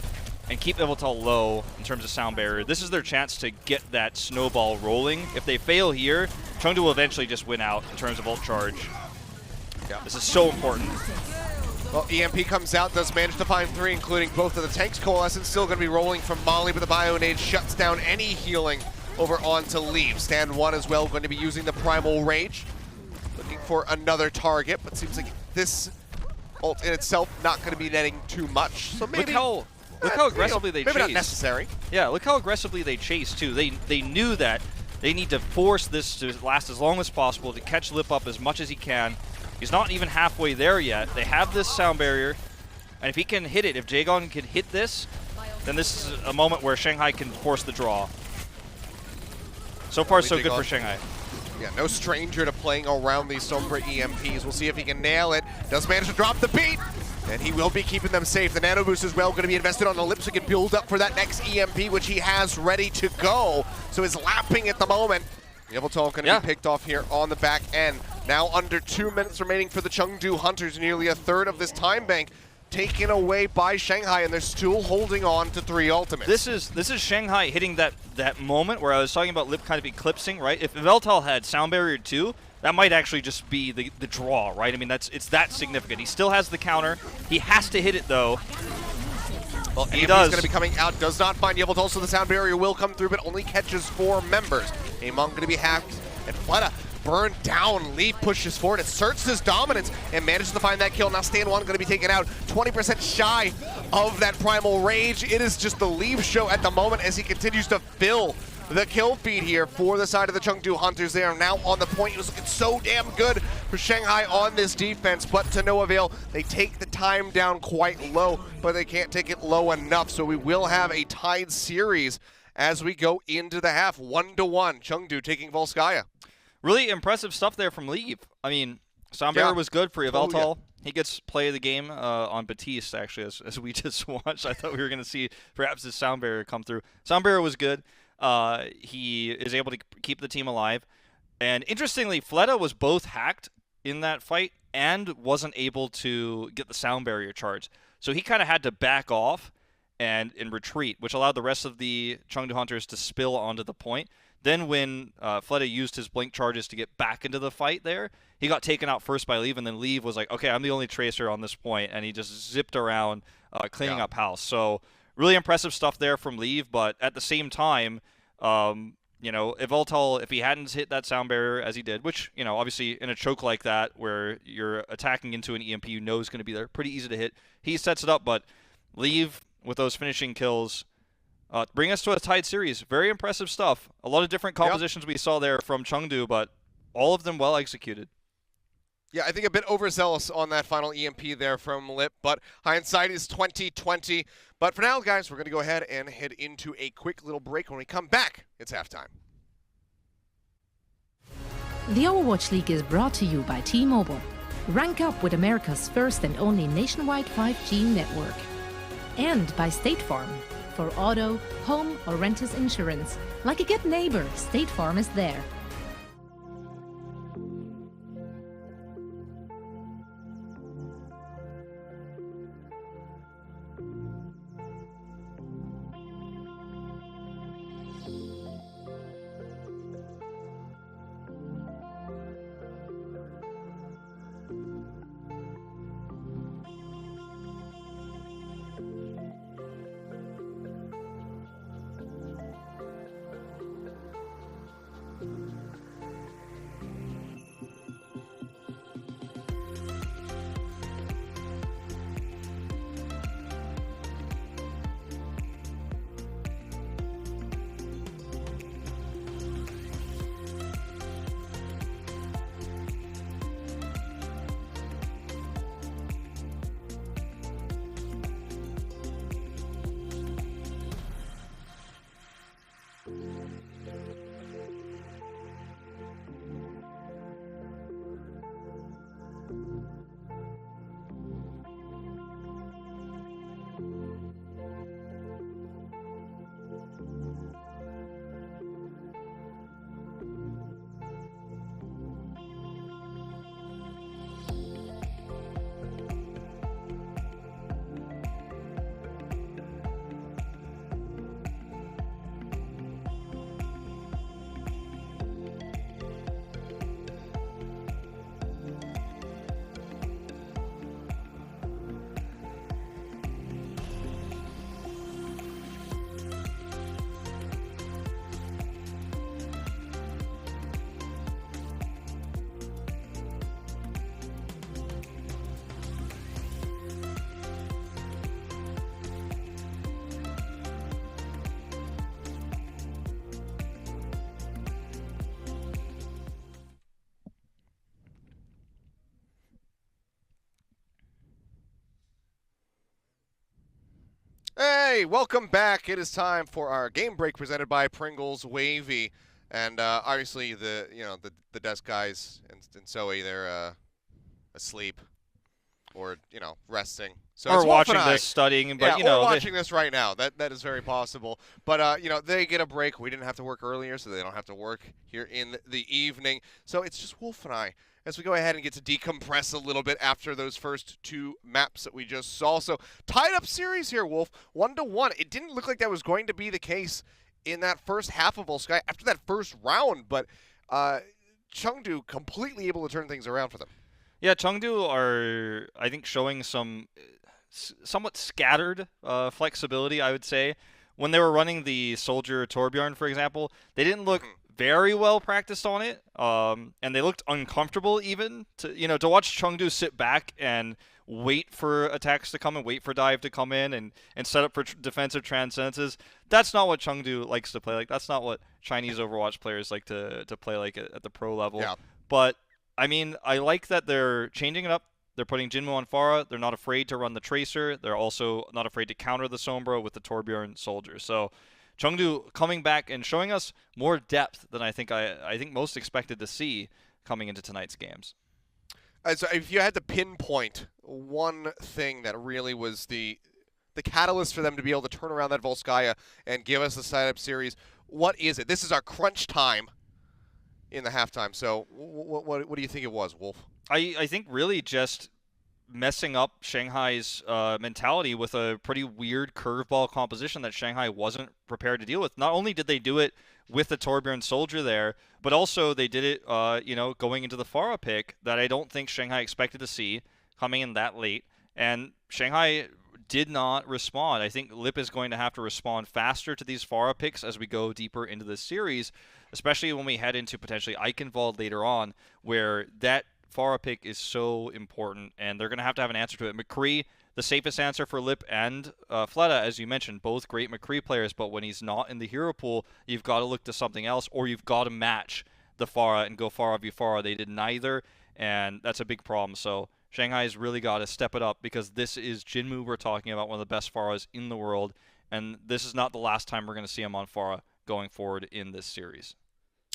and keep Yveltal low in terms of sound barrier. This is their chance to get that snowball rolling. If they fail here, Chengdu will eventually just win out in terms of ult charge. Yeah. This is so important. Well, EMP comes out, does manage to find 3, including both of the tanks. Coalescence still going to be rolling from Molly, but the Bionade shuts down any healing over onto Leave. Stand 1 as well, going to be using the Primal Rage. Looking for another target, but seems like this ult in itself not going to be netting too much. So maybe Look how aggressively they chase. Maybe not necessary. Yeah, look how aggressively they chase too. They knew that they need to force this to last as long as possible to catch Lip up as much as he can. He's not even halfway there yet. They have this sound barrier, and if he can hit it, if Jagon can hit this, then this is a moment where Shanghai can force the draw. So far, so good for Shanghai. Yeah, no stranger to playing around these Sombra EMPs. We'll see if he can nail it. Does manage to drop the beat, and he will be keeping them safe. The Nano Boost as well going to be invested on the Lip so he can build up for that next EMP, which he has ready to go. So he's lapping at the moment. Yveltal going to be picked off here on the back end. Now under 2 minutes remaining for the Chengdu Hunters, nearly a third of this time bank taken away by Shanghai, and they're still holding on to 3 ultimates. This is Shanghai hitting that moment where I was talking about Lip kind of eclipsing, right? If Yveltal had Sound Barrier 2, that might actually just be the draw, right? I mean, it's that significant. He still has the counter. He has to hit it, though. Well, he does. Going to be coming out. Does not find Yveltal, so the Sound Barrier will come through, but only catches 4 members. Amon going to be hacked, and Fleta burned down. Leaf pushes forward, asserts his dominance, and manages to find that kill. Now Stand 1 going to be taken out, 20% shy of that Primal Rage. It is just the Leaf show at the moment as he continues to fill the kill feed here for the side of the Chengdu Hunters. They are now on the point. It was looking so damn good for Shanghai on this defense, but to no avail. They take the time down quite low, but they can't take it low enough. So we will have a tied series as we go into the half, 1-1. Chengdu taking Volskaya. Really impressive stuff there from Leave. I mean, Sound Barrier was good for Yveltal. Oh, yeah. He gets play of the game on Batiste, actually, as we just watched. I thought we were going to see perhaps his Sound Barrier come through. Sound Barrier was good. He is able to keep the team alive. And interestingly, Fleta was both hacked in that fight and wasn't able to get the Sound Barrier charge. So he kind of had to back off and retreat, which allowed the rest of the Chengdu Hunters to spill onto the point. Then when Fleta used his blink charges to get back into the fight there, he got taken out first by Leave, and then Leave was like, okay, I'm the only tracer on this point, and he just zipped around cleaning up house. So really impressive stuff there from Leave, but at the same time, you know, Yveltal, if he hadn't hit that Sound Barrier as he did, which, you know, obviously in a choke like that where you're attacking into an EMP you know is going to be there, pretty easy to hit, he sets it up, but Leave with those finishing kills bring us to a tied series. Very impressive stuff. A lot of different compositions we saw there from Chengdu, but all of them well executed. Yeah, I think a bit overzealous on that final EMP there from Lip, but hindsight is 20/20. But for now, guys, we're going to go ahead and head into a quick little break. When we come back, it's halftime. The Overwatch League is brought to you by T-Mobile. Rank up with America's first and only nationwide 5G network. And by State Farm. For auto, home, or renters insurance, like a good neighbor, State Farm is there. Hey, welcome back. It is time for our game break presented by Pringles Wavy, and obviously the desk guys and Zoe, they're asleep or resting. So Or it's Wolf watching and I. this, studying, but or watching this right now. That is very possible. But they get a break. We didn't have to work earlier, so they don't have to work here in the evening. So it's just Wolf and I as we go ahead and get to decompress a little bit after those first two maps that we just saw. So tied up series here, Wolf, 1-1. It didn't look like that was going to be the case in that first half of Volskaya after that first round, but Chengdu completely able to turn things around for them. Yeah, Chengdu are, I think, showing some somewhat scattered flexibility, I would say. When they were running the Soldier Torbjorn, for example, they didn't look very well practiced on it, and they looked uncomfortable even. To watch Chengdu sit back and wait for attacks to come and wait for dive to come in and set up for defensive transcendences. That's not what Chengdu likes to play like. That's not what Chinese Overwatch players like to play like at the pro level. Yeah. But I mean, I like that they're changing it up. They're putting Jinmu on Pharah. They're not afraid to run the Tracer. They're also not afraid to counter the Sombra with the Torbjorn Soldier. So Chengdu coming back and showing us more depth than I think most expected to see coming into tonight's games. So if you had to pinpoint one thing that really was the catalyst for them to be able to turn around that Volskaya and give us the side-up series, what is it? This is our crunch time in the halftime. So what do you think it was, Wolf? I think really just messing up Shanghai's mentality with a pretty weird curveball composition that Shanghai wasn't prepared to deal with. Not only did they do it with the Torbjorn Soldier there, but also they did it, going into the Pharah pick that I don't think Shanghai expected to see coming in that late. And Shanghai did not respond. I think Lip is going to have to respond faster to these Pharah picks as we go deeper into this series, especially when we head into potentially Eichenwald later on, where that Pharah pick is so important, and they're going to have an answer to it. McCree, the safest answer for Lip and Fleta, as you mentioned, both great McCree players, but when he's not in the hero pool, you've got to look to something else, or you've got to match the Pharah and go Pharah v Pharah. They did neither, and that's a big problem. So Shanghai's really got to step it up, because this is Jinmu we're talking about, one of the best Pharahs in the world, and this is not the last time we're going to see him on Pharah going forward in this series.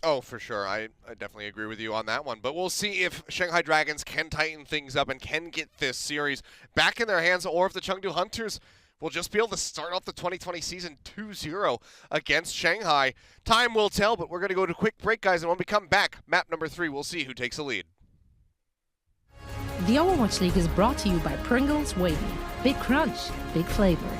Oh, for sure. I definitely agree with you on that one. But we'll see if Shanghai Dragons can tighten things up and can get this series back in their hands, or if the Chengdu Hunters will just be able to start off the 2020 season 2-0 against Shanghai. Time will tell, but we're going to go to a quick break, guys, and when we come back, map number 3, we'll see who takes the lead. The Overwatch League is brought to you by Pringles Wavy. Big crunch, big flavor.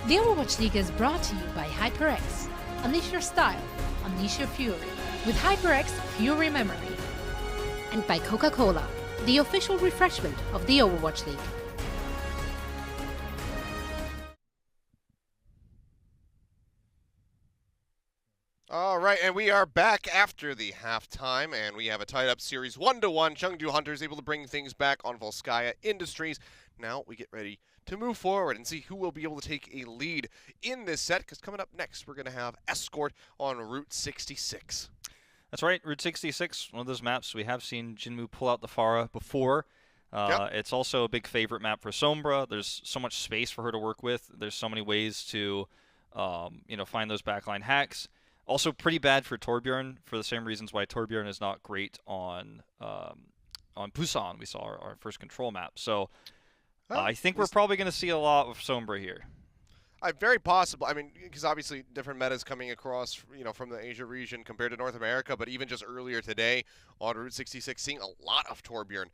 The Overwatch League is brought to you by HyperX. Unleash your style, unleash your fury with HyperX Fury Memory. And by Coca-Cola, the official refreshment of the Overwatch League. All right, and we are back after the halftime, and we have a tied-up series 1-1. Chengdu Hunters able to bring things back on Volskaya Industries. Now we get ready to move forward and see who will be able to take a lead in this set, because coming up next, we're going to have Escort on Route 66. That's right, Route 66, one of those maps we have seen Jinmu pull out the Pharah before. It's also a big favorite map for Sombra. There's so much space for her to work with. There's so many ways to find those backline hacks. Also pretty bad for Torbjorn for the same reasons why Torbjorn is not great on Busan. We saw our first control map. So I think we're probably going to see a lot of Sombra here. Very possible. I mean, because obviously different metas coming across, from the Asia region compared to North America. But even just earlier today on Route 66, seeing a lot of Torbjorn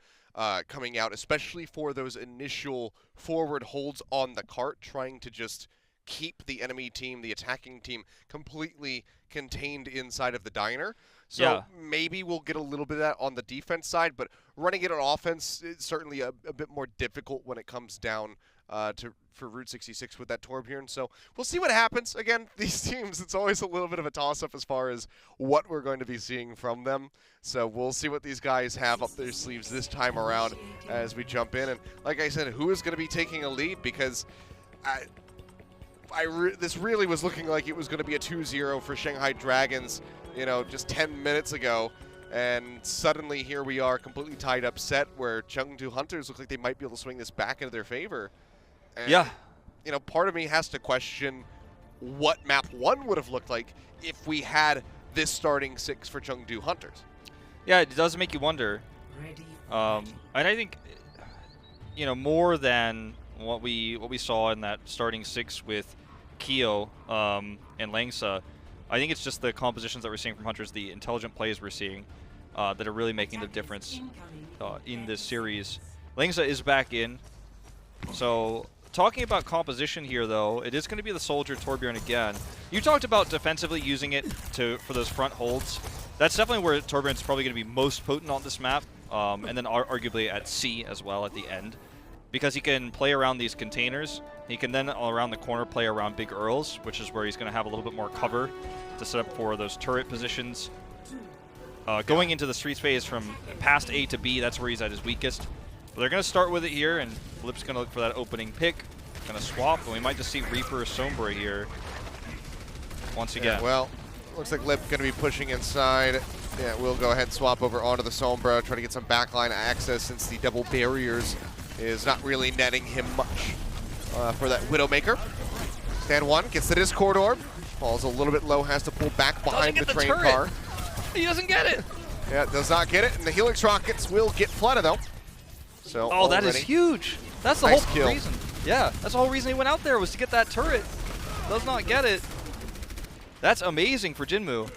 coming out, especially for those initial forward holds on the cart, trying to just keep the enemy team, the attacking team, completely contained inside of the diner. So maybe we'll get a little bit of that on the defense side, but running it on offense is certainly a bit more difficult when it comes down for Route 66 with that Torbjorn. So we'll see what happens. Again, these teams, it's always a little bit of a toss-up as far as what we're going to be seeing from them. So we'll see what these guys have up their sleeves this time around as we jump in. And like I said, who is going to be taking a lead? Because this really was looking like it was going to be a 2-0 for Shanghai Dragons, just 10 minutes ago. And suddenly here we are, completely tied up set where Chengdu Hunters look like they might be able to swing this back into their favor. And, part of me has to question what map 1 would have looked like if we had this starting 6 for Chengdu Hunters. Yeah, it does make you wonder. And I think, more than what we saw in that starting 6 with Keo and Langsa, I think it's just the compositions that we're seeing from Hunters, the intelligent plays we're seeing that are really making the difference in this series. Langsa is back in. So talking about composition here, though, it is going to be the Soldier Torbjorn again. You talked about defensively using it for those front holds. That's definitely where Torbjorn's probably going to be most potent on this map, and then arguably at C as well at the end. Because he can play around these containers. He can then, around the corner, play around big Earls, which is where he's going to have a little bit more cover to set up for those turret positions. Going into the street phase from past A to B, that's where he's at his weakest. But they're going to start with it here, and Lip's going to look for that opening pick. Going to swap, and we might just see Reaper or Sombra here once again. Yeah, well, looks like Lip going to be pushing inside. Yeah, we'll go ahead and swap over onto the Sombra, try to get some backline access since the double barriers is not really netting him much for that Widowmaker. Stand 1 gets the Discord Orb. Falls a little bit low, has to pull back behind the train car. He doesn't get it. Yeah, does not get it, and the Helix rockets will get flooded though. So that is huge. That's the whole reason. Yeah, that's the whole reason he went out there, was to get that turret. Does not get it. That's amazing for Jinmu.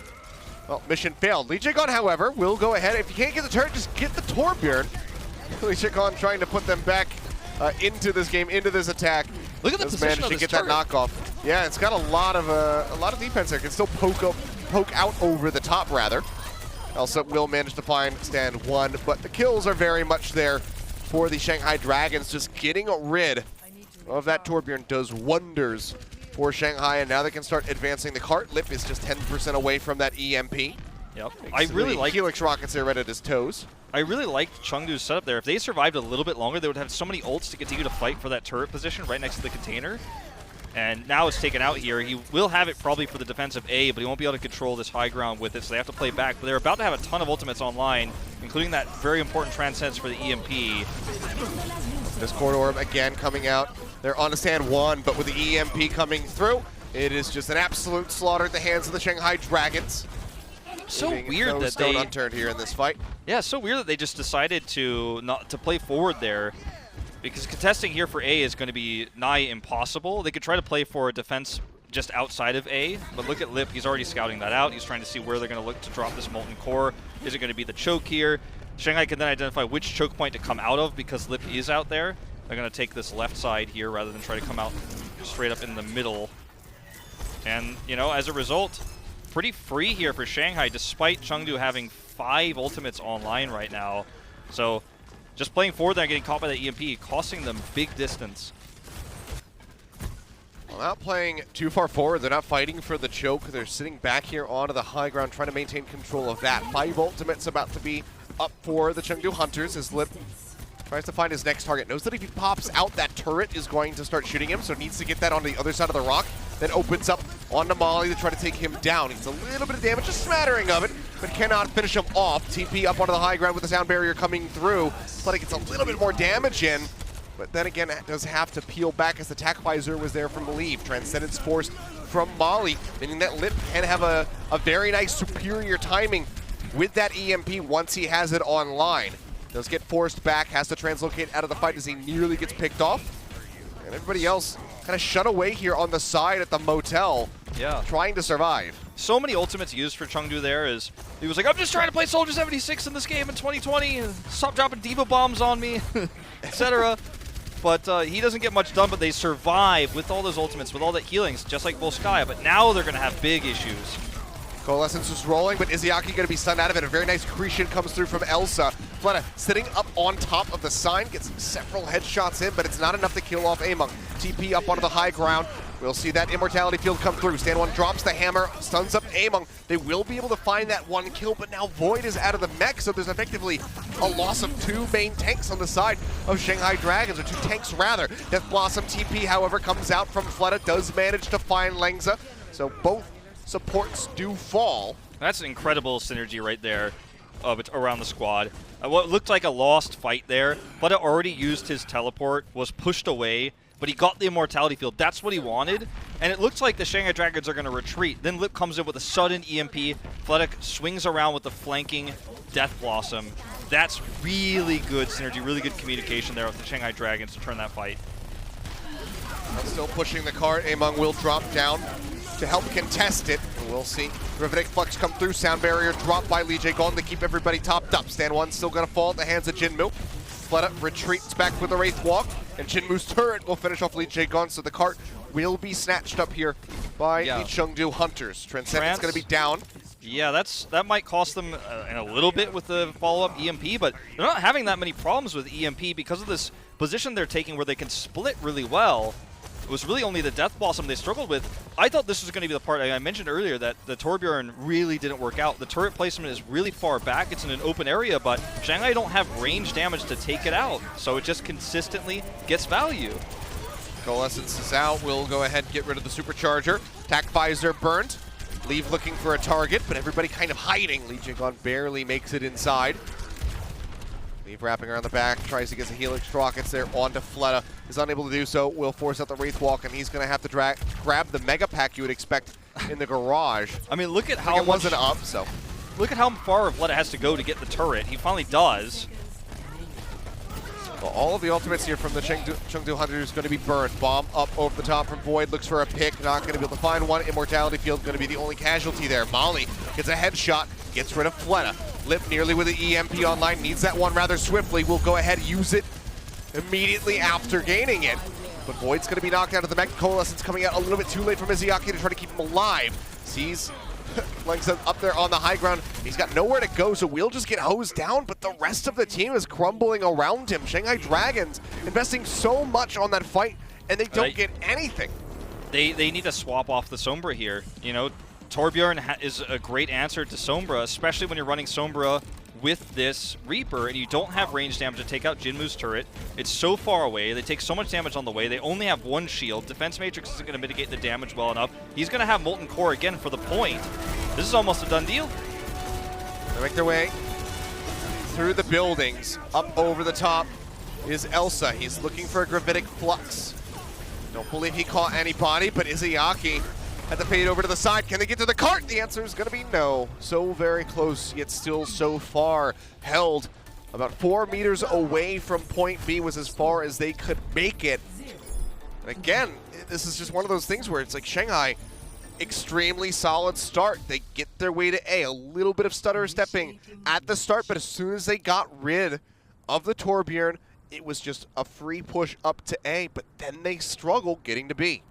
Well, mission failed. Lee Jigon, however, will go ahead. If you can't get the turret, just get the Torbjorn. Lee Jigon trying to put them back into this game, into this attack. Look at the position of this to get turret. That knockoff. Yeah, it's got a lot of defense there. Can still poke out over the top, rather. Also will manage to find stand 1, but the kills are very much there for the Shanghai Dragons. Just getting rid of that Torbjorn does wonders for Shanghai, and now they can start advancing the cart. Lip is just 10% away from that EMP. Yep. I really like Helix rockets there right at his toes. I really liked Chengdu's setup there. If they survived a little bit longer, they would have so many ults to continue to fight for that turret position right next to the container. And now it's taken out here. He will have it probably for the defensive A, but he won't be able to control this high ground with it, so they have to play back. But they're about to have a ton of ultimates online, including that very important Transcends for the EMP. This Discord Orb again coming out. They're on to stand 1, but with the EMP coming through, it is just an absolute slaughter at the hands of the Shanghai Dragons. So weird that stone unturned here in this fight. Yeah, so weird that they just decided to not to play forward there, because contesting here for A is going to be nigh impossible. They could try to play for a defense just outside of A, but look at Lip. He's already scouting that out. He's trying to see where they're going to look to drop this Molten Core. Is it going to be the choke here? Shanghai can then identify which choke point to come out of because Lip is out there. They're going to take this left side here rather than try to come out straight up in the middle. And, you know, as a result, pretty free here for Shanghai, despite Chengdu having 5 ultimates online right now. So just playing forward there and getting caught by the EMP, costing them big distance. Well, not playing too far forward. They're not fighting for the choke. They're sitting back here onto the high ground, trying to maintain control of that. 5 ultimates about to be up for the Chengdu Hunters as Lip tries to find his next target. Knows that if he pops out, that turret is going to start shooting him, so needs to get that on the other side of the rock. Then opens up onto Molly to try to take him down. He's a little bit of damage, a smattering of it, but cannot finish him off. TP up onto the high ground with the sound barrier coming through. Flooded gets a little bit more damage in, but then again, does have to peel back as the attack visor was there from Leave. Transcendence forced from Molly, meaning that Lip can have a very nice superior timing with that EMP once he has it online. Does get forced back, has to translocate out of the fight as he nearly gets picked off. And everybody else kind of shut away here on the side at the motel, trying to survive. So many ultimates used for Chengdu there is, he was like, I'm just trying to play Soldier 76 in this game in 2020, and stop dropping Diva bombs on me, etc. But he doesn't get much done, but they survive with all those ultimates, with all that healings, just like Volskaya. But now they're going to have big issues. Coalescence is rolling, but Izayaki going to be stunned out of it. A very nice Cretion comes through from Elsa. Fleta sitting up on top of the sign, gets several headshots in, but it's not enough to kill off Among. TP up onto the high ground. We'll see that Immortality Field come through. Stand One drops the hammer, stuns up Among. They will be able to find that 1 kill, but now Void is out of the mech, so there's effectively a loss of 2 main tanks on the side of Shanghai Dragons, or 2 tanks rather. Death Blossom TP, however, comes out from Fleta, does manage to find Lengza, so both supports do fall. That's an incredible synergy right there around the squad. What looked like a lost fight there, but it already used his teleport, was pushed away, but he got the Immortality Field. That's what he wanted, and it looks like the Shanghai Dragons are going to retreat. Then Lip comes in with a sudden EMP. Fletic swings around with the flanking Death Blossom. That's really good synergy, really good communication there with the Shanghai Dragons to turn that fight. Still pushing the cart. Among will drop down to help contest it. We'll see. Rivetic Flux come through. Sound barrier dropped by Lee Jae-gon to keep everybody topped up. Stand One still going to fall at the hands of Jinmu. Fleta retreats back with the Wraith Walk, and Jinmu's turret will finish off Lee Jae-gon, so the cart will be snatched up here by the Chengdu Hunters. Transcendence going to be down. Yeah, that might cost them in a little bit with the follow-up EMP, but they're not having that many problems with EMP because of this position they're taking where they can split really well. It was really only the Death Blossom they struggled with. I thought this was going to be the part I mentioned earlier that the Torbjorn really didn't work out. The turret placement is really far back. It's in an open area, but Shanghai don't have range damage to take it out, so it just consistently gets value. Coalescence is out. We'll go ahead and get rid of the Supercharger. Attack Visor burnt. Leave looking for a target, but everybody kind of hiding. Lee Jae-gon barely makes it inside. Leave wrapping around the back, tries to get the Helix rockets there onto Fleta. Is unable to do so, will force out the Wraith Walk, and he's going to have to grab the Mega Pack you would expect in the garage. I mean, look at how it wasn't up, so. Look at how far Fleta has to go to get the turret. He finally does. Well, all of the ultimates here from the Chengdu Hunters is going to be burned. Bomb up over the top from Void, looks for a pick, not going to be able to find one. Immortality Field going to be the only casualty there. Molly gets a headshot, gets rid of Fleta. Lip nearly with the EMP online, needs that one rather swiftly. Will go ahead, use it immediately after gaining it. But Void's going to be knocked out of the mech. Coalescence coming out a little bit too late from Izayaki to try to keep him alive. Sees Lengza up there on the high ground. He's got nowhere to go, so we'll just get hosed down, but the rest of the team is crumbling around him. Shanghai Dragons investing so much on that fight, and they don't get anything. They need to swap off the Sombra here. You know, Torbjorn is a great answer to Sombra, especially when you're running Sombra with this Reaper and you don't have range damage to take out Jinmu's turret. It's so far away. They take so much damage on the way. They only have 1 shield. Defense Matrix isn't going to mitigate the damage well enough. He's going to have Molten Core again for the point. This is almost a done deal. They make their way through the buildings. Up over the top is Elsa. He's looking for a Gravitic Flux. Don't believe he caught anybody, but Izayaki had to fade over to the side. Can they get to the cart? The answer is going to be no. So very close, yet still so far. Held about 4 meters away from point B was as far as they could make it. And again, this is just one of those things where it's like Shanghai, extremely solid start. They get their way to A. A little bit of stutter stepping at the start, but as soon as they got rid of the Torbjorn, it was just a free push up to A, but then they struggle getting to B.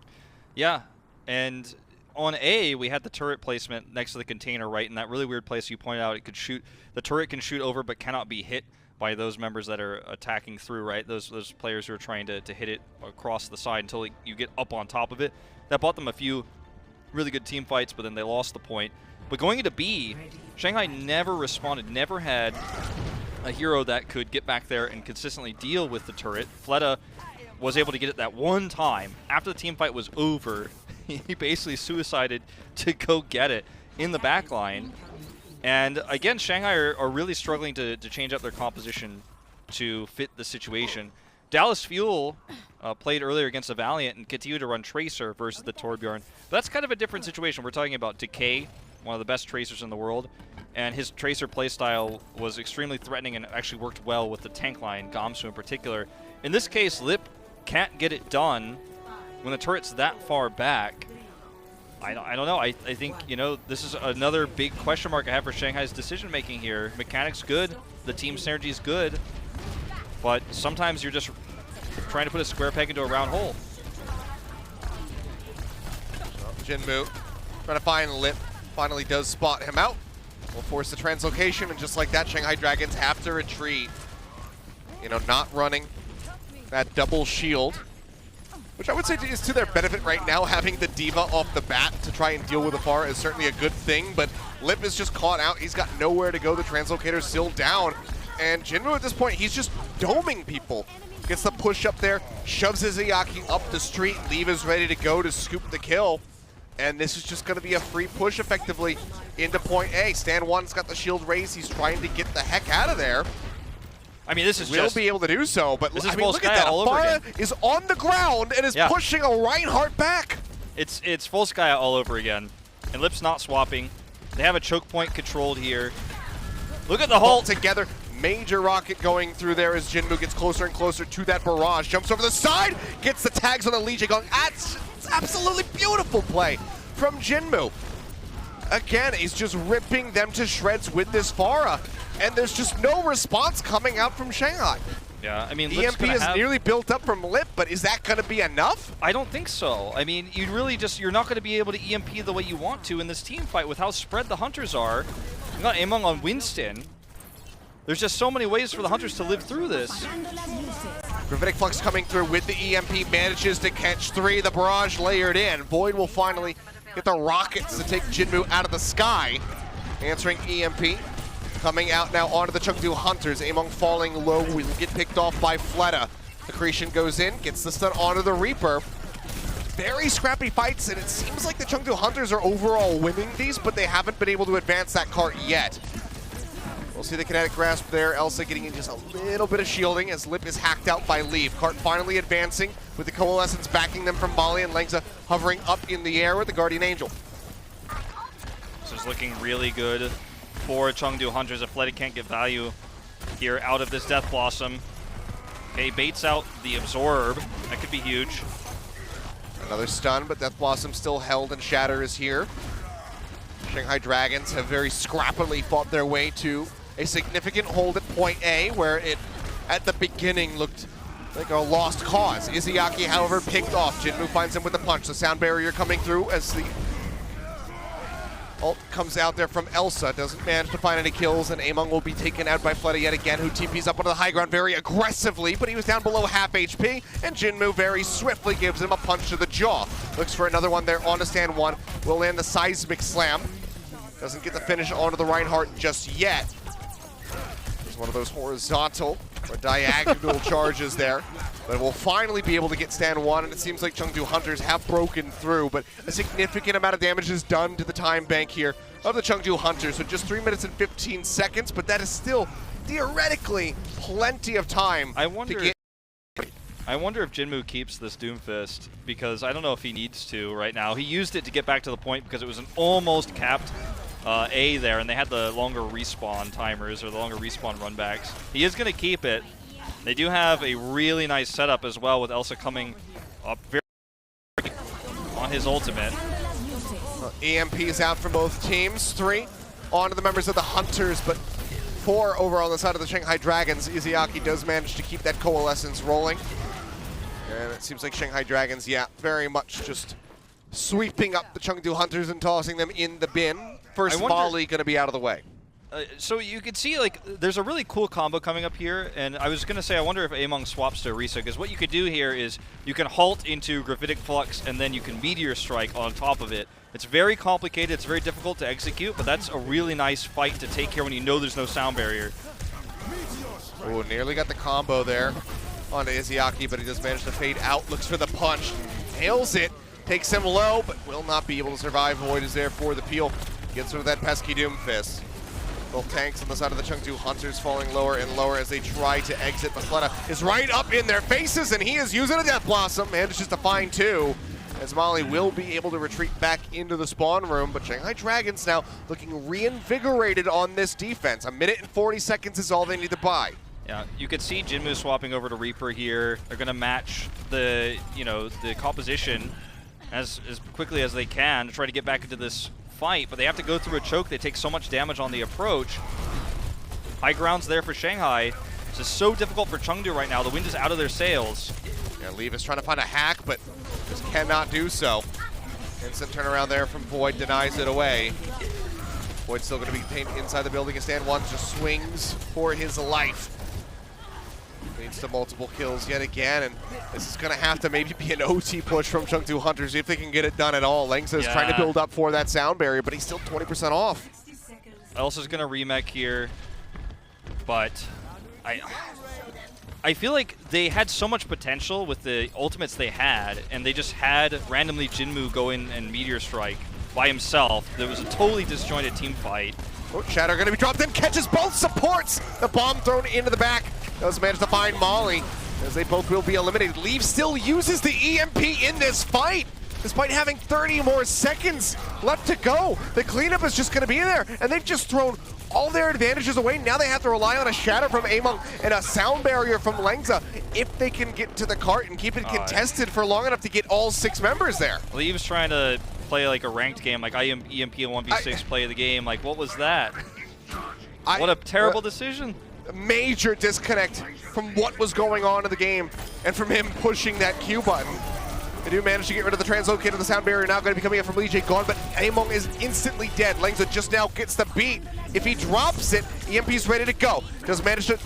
Yeah, and on A, we had the turret placement next to the container, right in that really weird place you pointed out. It could shoot, the turret can shoot over but cannot be hit by those members that are attacking through, right? Those players who are trying to hit it across the side until you get up on top of it. That bought them a few really good team fights, but then they lost the point. But going into B, Shanghai never responded, never had a hero that could get back there and consistently deal with the turret. Fleta was able to get it that one time. After the team fight was over, he basically suicided to go get it in the back line. And again, Shanghai are really struggling to change up their composition to fit the situation. Dallas Fuel played earlier against the Valiant and continued to run Tracer versus the Torbjorn. But that's kind of a different situation. We're talking about Decay, one of the best Tracers in the world, and his Tracer playstyle was extremely threatening and actually worked well with the tank line, Gamsu in particular. In this case, Lip can't get it done when the turret's that far back. I don't know. I think, you know, this is another big question mark I have for Shanghai's decision-making here. Mechanics good, the team synergy is good, but sometimes you're just trying to put a square peg into a round hole. Jinmu trying to find Lip, finally does spot him out. Will force the translocation, and just like that, Shanghai Dragons have to retreat. You know, not running that double shield, which I would say is to their benefit right now. Having the Diva off the bat to try and deal with Afar is certainly a good thing, but Lip is just caught out. He's got nowhere to go. The translocator's still down, and Jinmu at this point, he's just doming people. Gets the push up there, shoves Izayaki up the street. Leave is ready to go to scoop the kill. And this is just going to be a free push effectively into point A. Stan One's got the shield raised. He's trying to get the heck out of there. I mean, this is Will be able to do so, but this I is mean, look at that. Volskaya all over Afara again. is on the ground and is pushing a Reinhardt back. It's Volskaya all over again. And Lip's not swapping. They have a choke point controlled here. Look at the Hold hole. together. Major rocket going through there as Jinmu gets closer and closer to that barrage. Jumps over the side, gets the tags on the Legion going. That's absolutely beautiful play from Jinmu. Again, he's just ripping them to shreds with this Pharah. And there's just no response coming out from Shanghai. Yeah, I mean, Lip's EMP is nearly built up from Lip, but is that going to be enough? I don't think so. I mean, you're not going to be able to EMP the way you want to in this team fight with how spread the Hunters are. You got Among on Winston. There's just so many ways for the Hunters to live through this. Gravitic Flux coming through with the EMP, manages to catch 3. The barrage layered in. Void will finally get the rockets to take Jinmu out of the sky. Answering EMP. Coming out now onto the Chengdu Hunters. Among falling low will get picked off by Fleta. Accretion goes in, gets the stun onto the Reaper. Very scrappy fights, and it seems like the Chengdu Hunters are overall winning these, but they haven't been able to advance that cart yet. We'll see the kinetic grasp there. Elsa getting in just a little bit of shielding as Lip is hacked out by Leave. Cart finally advancing with the Coalescence backing them from Bali, and Lengza hovering up in the air with the Guardian Angel. This is looking really good for Chengdu Hunters. If Fleta can't get value here out of this Death Blossom. Okay, baits out the Absorb. That could be huge. Another stun, but Death Blossom still held, and Shatter is here. Shanghai Dragons have very scrappily fought their way to a significant hold at point A, where it, at the beginning, looked like a lost cause. Izayaki, however, picked off. Jinmu finds him with a punch. The sound barrier coming through as the ult comes out there from Elsa. Doesn't manage to find any kills, and Among will be taken out by Fleta yet again, who TPs up onto the high ground very aggressively, but he was down below half HP, and Jinmu very swiftly gives him a punch to the jaw. Looks for another one there onto Stand 1. Will land the Seismic Slam. Doesn't get the finish onto the Reinhardt just yet. It's one of those horizontal or diagonal charges there. But we'll finally be able to get Stand 1, and it seems like Chengdu Hunters have broken through, but a significant amount of damage is done to the time bank here of the Chengdu Hunters. So just 3 minutes and 15 seconds, but that is still theoretically plenty of time to get. I wonder if Jinmu keeps this Doomfist, because I don't know if he needs to right now. He used it to get back to the point because it was an almost capped A there, and they had the longer respawn timers, or the longer respawn runbacks. He is going to keep it. They do have a really nice setup as well, with Elsa coming up very on his ultimate. EMP is out from both teams. 3 onto the members of the Hunters, but 4 over on the side of the Shanghai Dragons. Izayaki does manage to keep that Coalescence rolling. And it seems like Shanghai Dragons, yeah, very much just sweeping up the Chengdu Hunters and tossing them in the bin. First volley going to be out of the way. So you can see, like, there's a really cool combo coming up here, and I was going to say, I wonder if Among swaps to Orisa, because what you could do here is you can halt into Gravitic Flux, and then you can Meteor Strike on top of it. It's very complicated, it's very difficult to execute, but that's a really nice fight to take here when you know there's no sound barrier. Ooh, nearly got the combo there onto Izayaki, but he just managed to fade out, looks for the punch, nails it, takes him low, but will not be able to survive. Void is there for the peel, gets rid of that pesky Doom Fist. Both tanks on the side of the Chengdu Hunters falling lower and lower as they try to exit. Fleta is right up in their faces, and he is using a Death Blossom, manages to find two, as Molly will be able to retreat back into the spawn room, but Shanghai Dragons now looking reinvigorated on this defense. 1 minute and 40 seconds is all they need to buy. Yeah, you could see Jinmu swapping over to Reaper here. They're going to match the, the composition as quickly as they can to try to get back into this fight, but they have to go through a choke. They take so much damage on the approach. High ground's there for Shanghai. It's just so difficult for Chengdu right now. The wind is out of their sails. Yeah, Leave is trying to find a hack, but just cannot do so. Instant turnaround there from Void, denies it away. Void's still going to be contained inside the building, and Stan One just swings for his life. Leads to multiple kills yet again, and this is going to have to maybe be an OT push from Chengdu Hunters if they can get it done at all. Lengsa is trying to build up for that sound barrier, but he's still 20% off. Elsa's going to remech here, but I feel like they had so much potential with the ultimates they had, and they just had randomly Jinmu go in and Meteor Strike by himself. There was a totally disjointed team fight. Oh, Shatter going to be dropped in, catches both supports. The bomb thrown into the back. Does manage to find Molly, as they both will be eliminated. Leave still uses the EMP in this fight, despite having 30 more seconds left to go. The cleanup is just going to be there, and they've just thrown all their advantages away. Now they have to rely on a Shatter from Among and a sound barrier from Lengza if they can get to the cart and keep it contested for long enough to get all 6 members there. Leave's trying to play like a ranked game, like I am EMP and 1v6 play of the game. Like, what was that? What a terrible decision. Major disconnect from what was going on in the game and from him pushing that Q button. They do manage to get rid of the translocator. The sound barrier now going to be coming in from Lee J. Gone, but Among is instantly dead. Lengza just now gets the beat. If he drops it, EMP's ready to go. Does manage to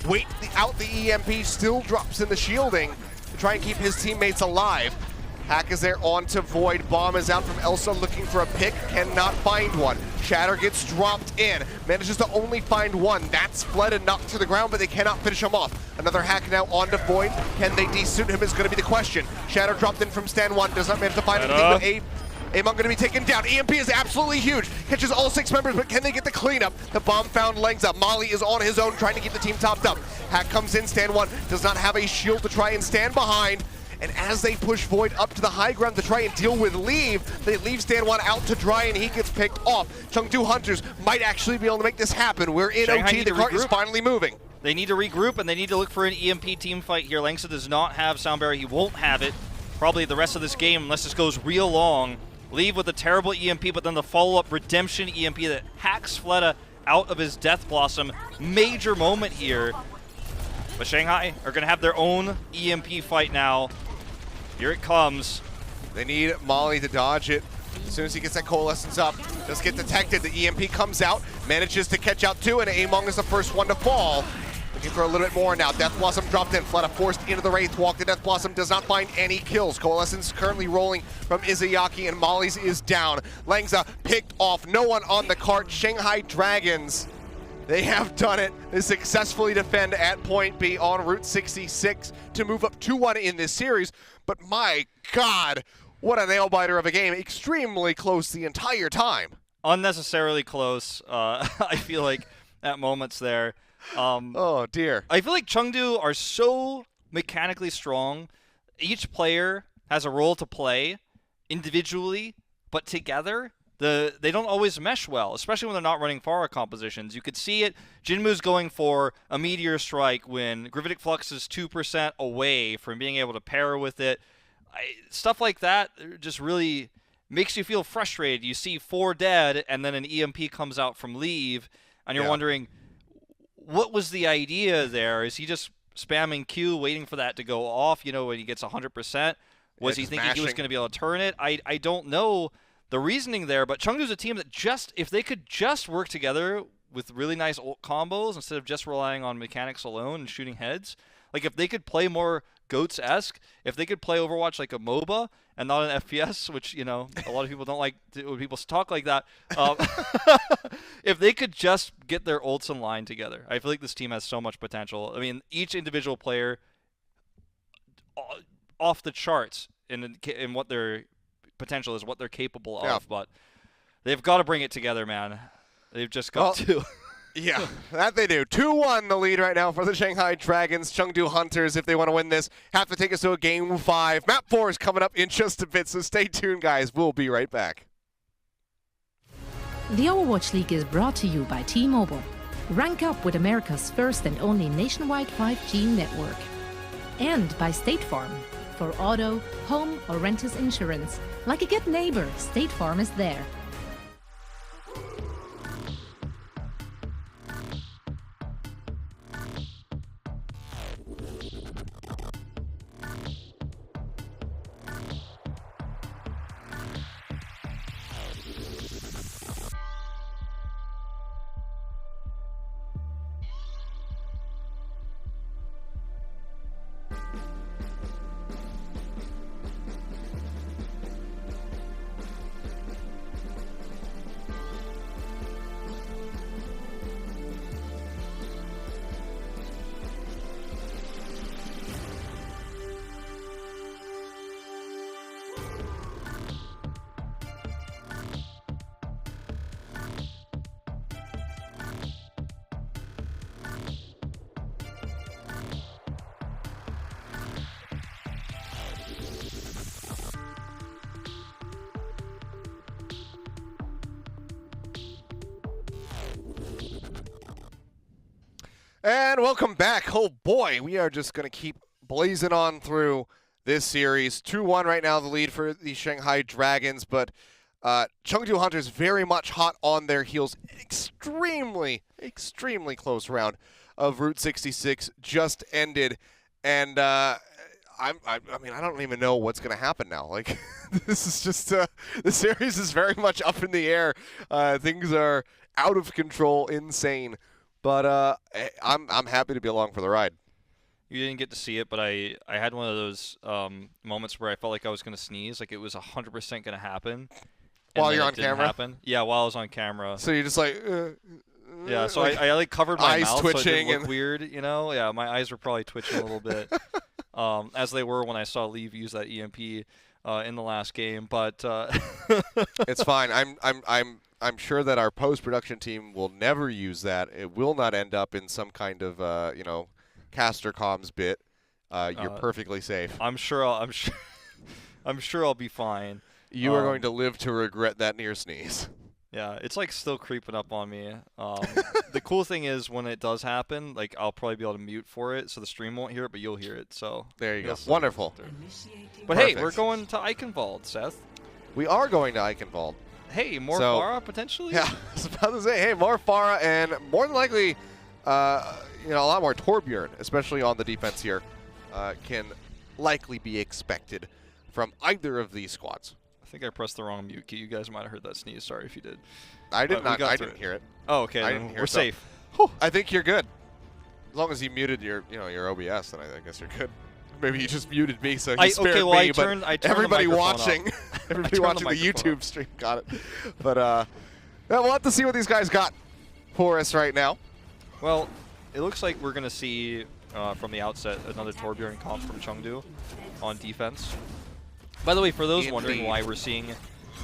wait out the EMP, still drops in the shielding to try and keep his teammates alive. Hack is there onto Void. Bomb is out from Elsa looking for a pick. Cannot find one. Shatter gets dropped in. Manages to only find one. That's fled and knocked to the ground, but they cannot finish him off. Another hack now onto Void. Can they desuit him is going to be the question. Shatter dropped in from Stan One. Does not manage to find anything, but Among going to be taken down. EMP is absolutely huge. Catches all 6 members, but can they get the cleanup? The bomb found Lengza. Molly is on his own trying to keep the team topped up. Hack comes in. Stan One does not have a shield to try and stand behind. And as they push Void up to the high ground to try and deal with Leave, they leave Stan One out to dry and he gets picked off. Chengdu Hunters might actually be able to make this happen. We're in Shanghai OT, the cart is finally moving. They need to regroup and they need to look for an EMP team fight here. Lengsa does not have sound barrier. He won't have it probably the rest of this game unless this goes real long. Leave with a terrible EMP, but then the follow-up redemption EMP that hacks Fleta out of his Death Blossom. Major moment here. But Shanghai are going to have their own EMP fight now. Here it comes. They need Molly to dodge it. As soon as he gets that Coalescence up, does get detected. The EMP comes out, manages to catch out 2, and Among is the first one to fall. Looking for a little bit more now. Death Blossom dropped in. Fleta forced into the Wraith Walk. The Death Blossom does not find any kills. Coalescence currently rolling from Izayaki, and Molly's is down. Lengza picked off. No one on the cart. Shanghai Dragons, they have done it. They successfully defend at point B on Route 66 to move up 2-1 in this series. But my God, what a nail-biter of a game. Extremely close the entire time. Unnecessarily close, I feel like, at moments there. Oh, dear. I feel like Chengdu are so mechanically strong. Each player has a role to play individually, but together, they don't always mesh well, especially when they're not running Pharah compositions. You could see it. Jinmu's going for a Meteor Strike when Gravitic Flux is 2% away from being able to pair with it. Stuff like that just really makes you feel frustrated. You see 4 dead, and then an EMP comes out from Leave, and you're wondering, what was the idea there? Is he just spamming Q, waiting for that to go off, when he gets 100%? Was he thinking he was going to be able to turn it? I don't know the reasoning there, but Chengdu's a team that if they could just work together with really nice ult combos instead of just relying on mechanics alone and shooting heads, like if they could play more GOATS-esque, if they could play Overwatch like a MOBA and not an FPS, which, you know, a lot of people don't like when people talk like that. If they could just get their ults in line together, I feel like this team has so much potential. I mean, each individual player off the charts in what their potential is, what they're capable of, but they've got to bring it together, man. They've just got to. Yeah, that they do. 2-1 the lead right now for the Shanghai Dragons. Chengdu Hunters, if they want to win this, have to take us to a Game 5. Map 4 is coming up in just a bit, so stay tuned, guys. We'll be right back. The Overwatch League is brought to you by T-Mobile. Rank up with America's first and only nationwide 5G network. And by State Farm. For auto, home, or renters insurance, like a good neighbor, State Farm is there. And welcome back. Oh boy, we are just going to keep blazing on through this series. 2-1 right now, the lead for the Shanghai Dragons, but Chengdu Hunters very much hot on their heels. Extremely close round of Route 66 just ended, and I mean, I don't even know what's going to happen now. Like, this is just the series is very much up in the air. Things are out of control, insane. But I'm happy to be along for the ride. You didn't get to see it, but I had one of those moments where I felt like I was going to sneeze, like it was 100% going to happen. While you're on camera? Happen. Yeah, while I was on camera. So you're just like... yeah, so I like covered my mouth twitching so it didn't look weird, you know? Yeah, my eyes were probably twitching a little bit, as they were when I saw Leave use that EMP in the last game. But it's fine. I'm sure that our post-production team will never use that. It will not end up in some kind of caster comms bit. You're perfectly safe. I'm sure I'll be fine. You are going to live to regret that near sneeze. Yeah, it's like still creeping up on me. The cool thing is when it does happen, like I'll probably be able to mute for it, so the stream won't hear it, but you'll hear it. So there you go. Wonderful. But Perfect. Hey, we're going to Eichenwald, Seth. We are going to Eichenwald. Hey, more Farah potentially? Yeah, I was about to say, hey, more Farah, and more than likely, a lot more Torbjorn, especially on the defense here, can likely be expected from either of these squads. I think I pressed the wrong mute key. You guys might have heard that sneeze. Sorry if you did. I did not. I didn't hear it. Oh, okay. I didn't hear we're it, so safe. I think you're good. As long as you muted your OBS, then I guess you're good. Maybe you just muted me, so you spared me. I turned everybody the watching, everybody watching the YouTube stream got it. But we'll have to see what these guys got for us right now. Well, it looks like we're gonna see from the outset another Torbjorn comp from Chengdu on defense. By the way, for those wondering why we're seeing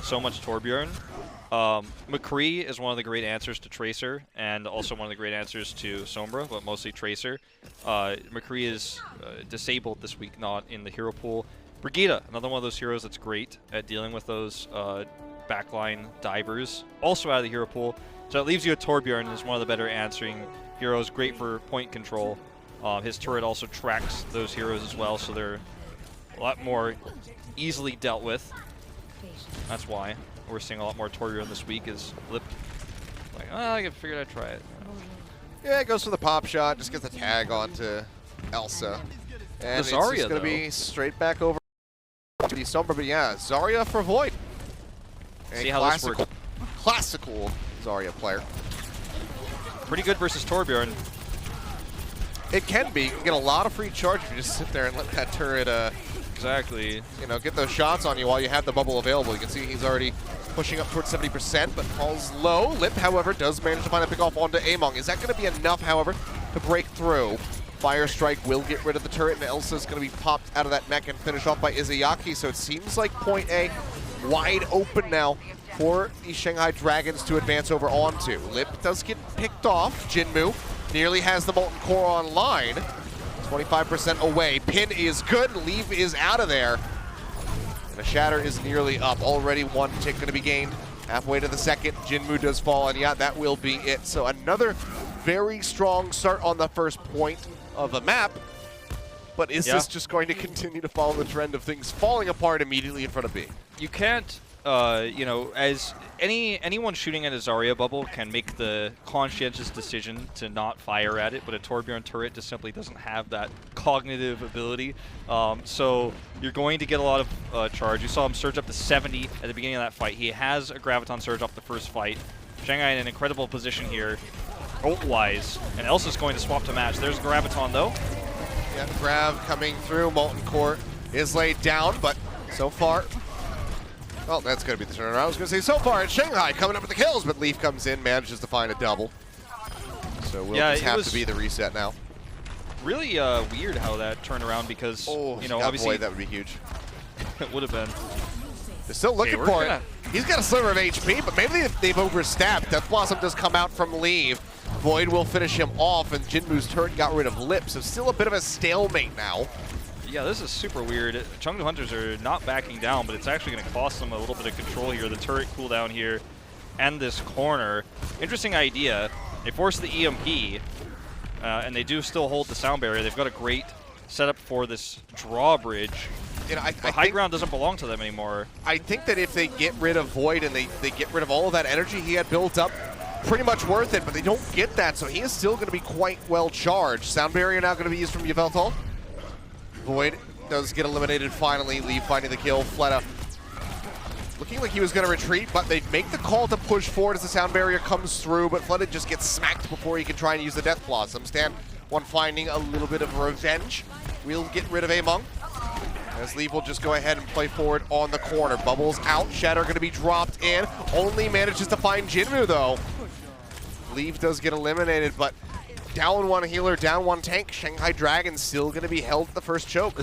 so much Torbjorn, McCree is one of the great answers to Tracer, and also one of the great answers to Sombra, but mostly Tracer. McCree is disabled this week, not in the hero pool. Brigitte, another one of those heroes that's great at dealing with those backline divers, also out of the hero pool. So it leaves you a Torbjorn as one of the better answering heroes, great for point control. His turret also tracks those heroes as well, so they're a lot more easily dealt with. That's why we're seeing a lot more Torbjorn this week. Is Lip like, oh, I figured I'd try it. Yeah, it goes for the pop shot, just gets the tag onto Elsa. And Zarya, it's just going to be straight back over top of the Sombra, but yeah, Zarya for Void. See how this works. Classical Zarya player. Pretty good versus Torbjorn. It can be. You can get a lot of free charge if you just sit there and let that turret, Exactly. you know, get those shots on you while you have the bubble available. You can see he's already pushing up towards 70%, but falls low. Lip, however, does manage to find a pick off onto Among. Is that going to be enough, however, to break through? Fire Strike will get rid of the turret, and Elsa's going to be popped out of that mech and finished off by Izayaki. So it seems like point A wide open now for the Shanghai Dragons to advance over onto. Lip does get picked off. Jinmu nearly has the Molten Core online. 25% away. Pin is good. Leave is out of there. And the Shatter is nearly up. Already one tick going to be gained. Halfway to the second, Jinmu does fall, and yeah, that will be it. So another very strong start on the first point of the map. But is this just going to continue to follow the trend of things falling apart immediately in front of B? You can't, you know, as anyone shooting at a Zarya bubble can make the conscientious decision to not fire at it, but a Torbjorn turret just simply doesn't have that cognitive ability. So you're going to get a lot of charge. You saw him surge up to 70 at the beginning of that fight. He has a Graviton surge off the first fight. Shanghai in an incredible position here, ult-wise, and Elsa's going to swap to match. There's Graviton, though. Yeah, Grav coming through. Molten Core is laid down, but so far, well, that's going to be the turnaround. I was going to say, so far, it's Shanghai coming up with the kills, but Leaf comes in, manages to find a double. So we'll just have to be the reset now. Really weird how that turned around because, you know, obviously that would be huge. It would have been. They're still looking for it. He's got a sliver of HP, but maybe they've overstepped. Death Blossom does come out from Leave. Void will finish him off, and Jinmu's turret got rid of Lip, so still a bit of a stalemate now. Yeah, this is super weird. Chengdu Hunters are not backing down, but it's actually going to cost them a little bit of control here. The turret cooldown here and this corner. Interesting idea. They force the EMP, and they do still hold the sound barrier. They've got a great setup for this drawbridge. You know, high ground doesn't belong to them anymore. I think that if they get rid of Void and they get rid of all of that energy he had built up, pretty much worth it, but they don't get that, so he is still going to be quite well charged. Sound barrier now going to be used from Yveltal. Void does get eliminated finally. Leave finding the kill. Fleta looking like he was going to retreat, but they make the call to push forward as the sound barrier comes through, but Fleta just gets smacked before he can try and use the Death Blossom. Stan, one finding a little bit of revenge. We'll get rid of Among, as Leave will just go ahead and play forward on the corner. Bubbles out. Shatter going to be dropped in. Only manages to find Jinmu, though. Leave does get eliminated, but down one healer, down one tank. Shanghai Dragons still going to be held at the first choke.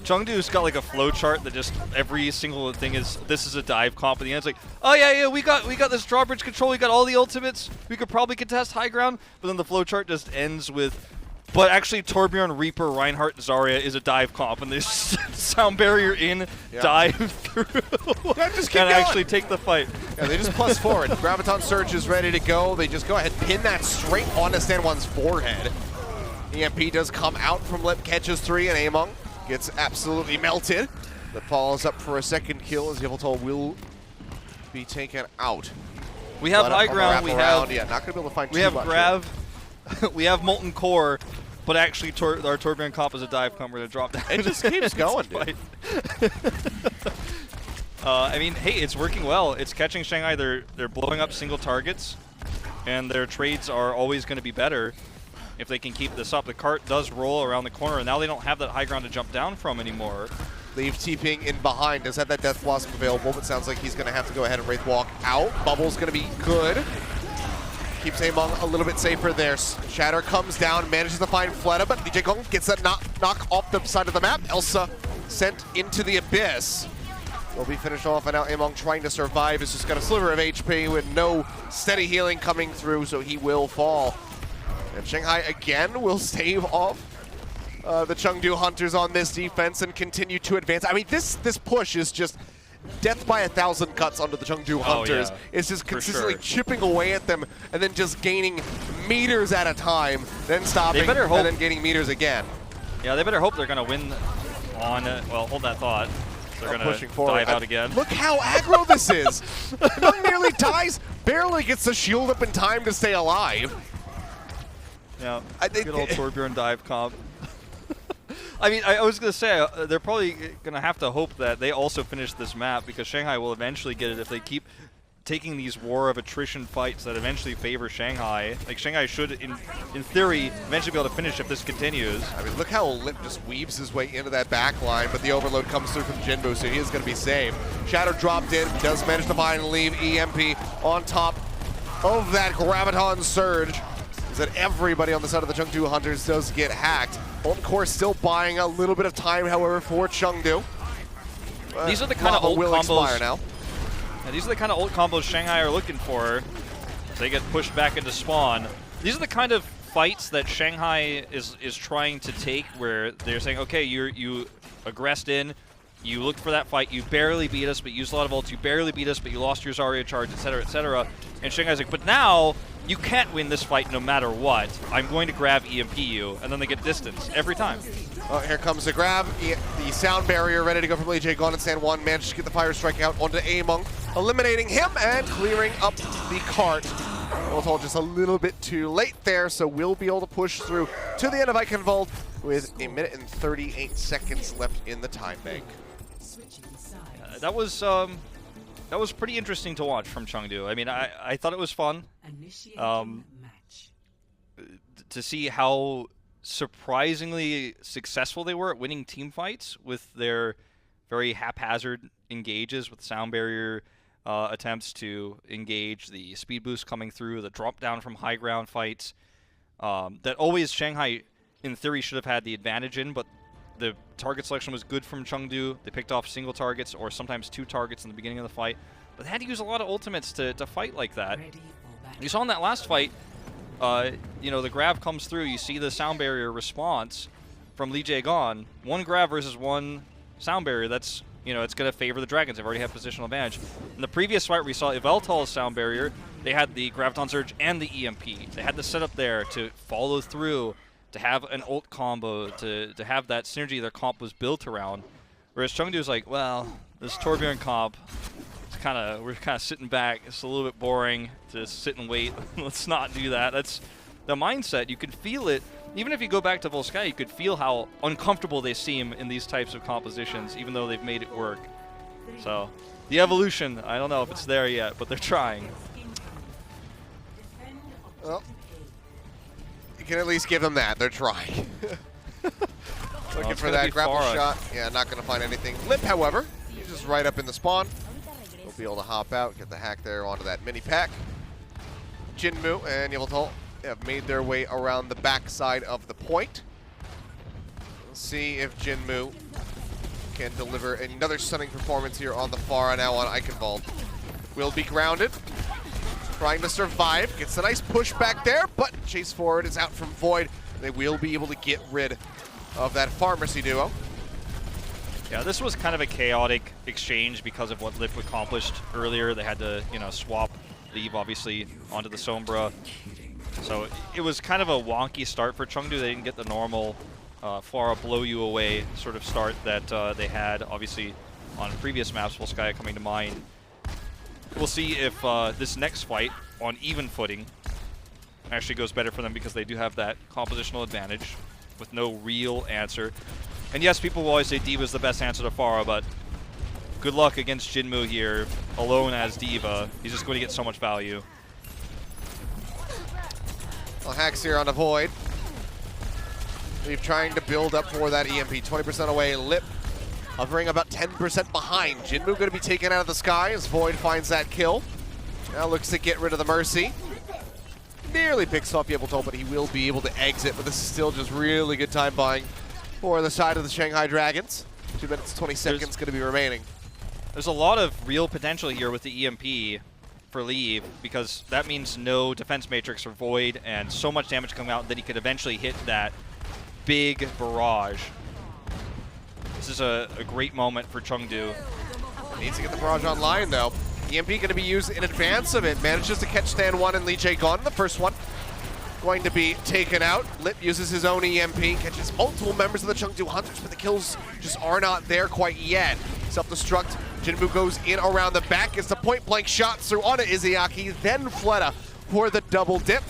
Chengdu's got like a flow chart that just every single thing is, this is a dive comp, and the end's like, oh yeah, we got this drawbridge control, we got all the ultimates, we could probably contest high ground, but then the flow chart just ends with, but actually Torbjorn, Reaper, Reinhardt, Zarya is a dive comp, and there's sound barrier in, dive through, just and actually take the fight. Yeah, they just plus forward. Graviton Surge is ready to go. They just go ahead, pin that straight onto Stanwan's forehead. EMP does come out from Lip, catches 3, and Among gets absolutely melted. That follows up for a second kill as Yveltal will be taken out. We have high ground, we have, not going to be able to find we have Grav, we have Molten Core, but actually our Torbjorn comp is a dive comp. We're going to drop down. It just keeps going, dude. I mean, hey, it's working well. It's catching Shanghai. They're blowing up single targets, and their trades are always going to be better if they can keep this up. The cart does roll around the corner, and now they don't have that high ground to jump down from anymore. Leave TPing in behind. Does have that Death Blossom available, but sounds like he's going to have to go ahead and Wraith Walk out. Bubble's going to be good. Keeps Among a little bit safer there. Shatter comes down, manages to find Fleta, but DJ Gong gets that knock off the side of the map. Elsa sent into the abyss. Will be finished off, and now Among trying to survive. Has just got a sliver of HP with no steady healing coming through, so he will fall. And Shanghai again will stave off the Chengdu Hunters on this defense and continue to advance. I mean, this push is just death by 1,000 cuts onto the Chengdu Hunters. It's just consistently chipping away at them and then just gaining meters at a time, then stopping, and then gaining meters again. Yeah, they better hope they're going to win on, well, hold that thought. They're going to dive out again. Look how aggro this is. Among nearly dies, barely gets the shield up in time to stay alive. Yeah, good old Torbjorn dive comp. I mean, I was going to say, they're probably going to have to hope that they also finish this map, because Shanghai will eventually get it if they keep taking these war of attrition fights that eventually favor Shanghai. Like, Shanghai should, in theory, eventually be able to finish if this continues. I mean, look how Lip just weaves his way into that back line, but the overload comes through from Jinbu, so he is going to be safe. Shadow dropped in, does manage to find and leave EMP on top of that Graviton Surge. Is that everybody on the side of the Chengdu Hunters does get hacked. Ult Core still buying a little bit of time, however, for Chengdu. These are the kind of ult will combos. Expire now. Yeah, these are the kind of ult combos Shanghai are looking for. As they get pushed back into spawn. These are the kind of fights that Shanghai is trying to take, where they're saying, okay, you aggressed in, you looked for that fight, you barely beat us, but you used a lot of ults, you barely beat us, but you lost your Zarya charge, etc., etc. And Shanghai's like, but now you can't win this fight no matter what. I'm going to grab EMP you, and then they get distance every time. Oh, here comes the grab. The sound barrier ready to go from Lee Jae Gon, and San Juan managed to get the fire strike out onto Among, eliminating him and clearing up the cart. Voltol just a little bit too late there, so we'll be able to push through to the end of Eichenwald with 1 minute and 38 seconds left in the time bank. That was pretty interesting to watch from Chengdu. I mean, I thought it was fun to see how surprisingly successful they were at winning team fights with their very haphazard engages with sound barrier attempts to engage, the speed boost coming through, the drop down from high ground fights. That always Shanghai, in theory, should have had the advantage in, but the target selection was good from Chengdu. They picked off single targets or sometimes 2 targets in the beginning of the fight, but they had to use a lot of ultimates to fight like that. You saw in that last fight, you know, the grab comes through, you see the sound barrier response from Lee Jae Gon. 1 grab versus 1 sound barrier, that's, you know, it's going to favor the Dragons. They've already had positional advantage. In the previous fight, we saw Yveltal's sound barrier. They had the Graviton Surge and the EMP. They had the setup there to follow through, to have an ult combo, to have that synergy their comp was built around. Whereas Chengdu's like, well, this Torbjorn comp, we're kind of sitting back. It's a little bit boring to sit and wait. Let's not do that. That's the mindset. You can feel it. Even if you go back to Volskaya, you could feel how uncomfortable they seem in these types of compositions, even though they've made it work. So, the evolution, I don't know if it's there yet, but they're trying. Well, you can at least give them that. They're trying. Looking for that grapple shot. Yeah, not going to find anything. Lip, however, he's just right up in the spawn. He'll be able to hop out, get the hack there onto that mini pack. Jinmu and Yveltal have made their way around the backside of the point. Let's see if Jinmu can deliver another stunning performance here on the far now on Eichenwald. Will be grounded, trying to survive. Gets a nice push back there, but chase forward is out from Void. They will be able to get rid of that Pharmacy duo. Yeah, this was kind of a chaotic exchange because of what Lip accomplished earlier. They had to, you know, swap Leave, obviously, onto the Sombra. So it was kind of a wonky start for Chengdu. They didn't get the normal Pharah blow you away sort of start that they had, obviously, on previous maps, Volskaya coming to mind. We'll see if this next fight, on even footing, actually goes better for them, because they do have that compositional advantage with no real answer. And yes, people will always say D.Va's the best answer to Pharah, but good luck against Jinmu here, alone as D.Va. He's just going to get so much value. Well, hacks here on the Void. We're trying to build up for that EMP. 20% away. Lip hovering about 10% behind. Jinmu going to be taken out of the sky as Void finds that kill. Now looks to get rid of the Mercy. Nearly picks off Yveltal, but he will be able to exit. But this is still just really good time buying for the side of the Shanghai Dragons. 2 minutes, 20 seconds going to be remaining. There's a lot of real potential here with the EMP for Leave, because that means no defense matrix for Void and so much damage coming out that he could eventually hit that big barrage. This is a great moment for Chengdu. Needs to get the barrage online, though. EMP going to be used in advance of it. Manages to catch Stan 1 and Lee Jae Gon. The first one going to be taken out. Lip uses his own EMP, catches multiple members of the Chengdu Hunters, but the kills just are not there quite yet. Self-destruct. Jinmu goes in around the back, gets the point-blank shot through onto Izayaki, then Fleta for the double dip.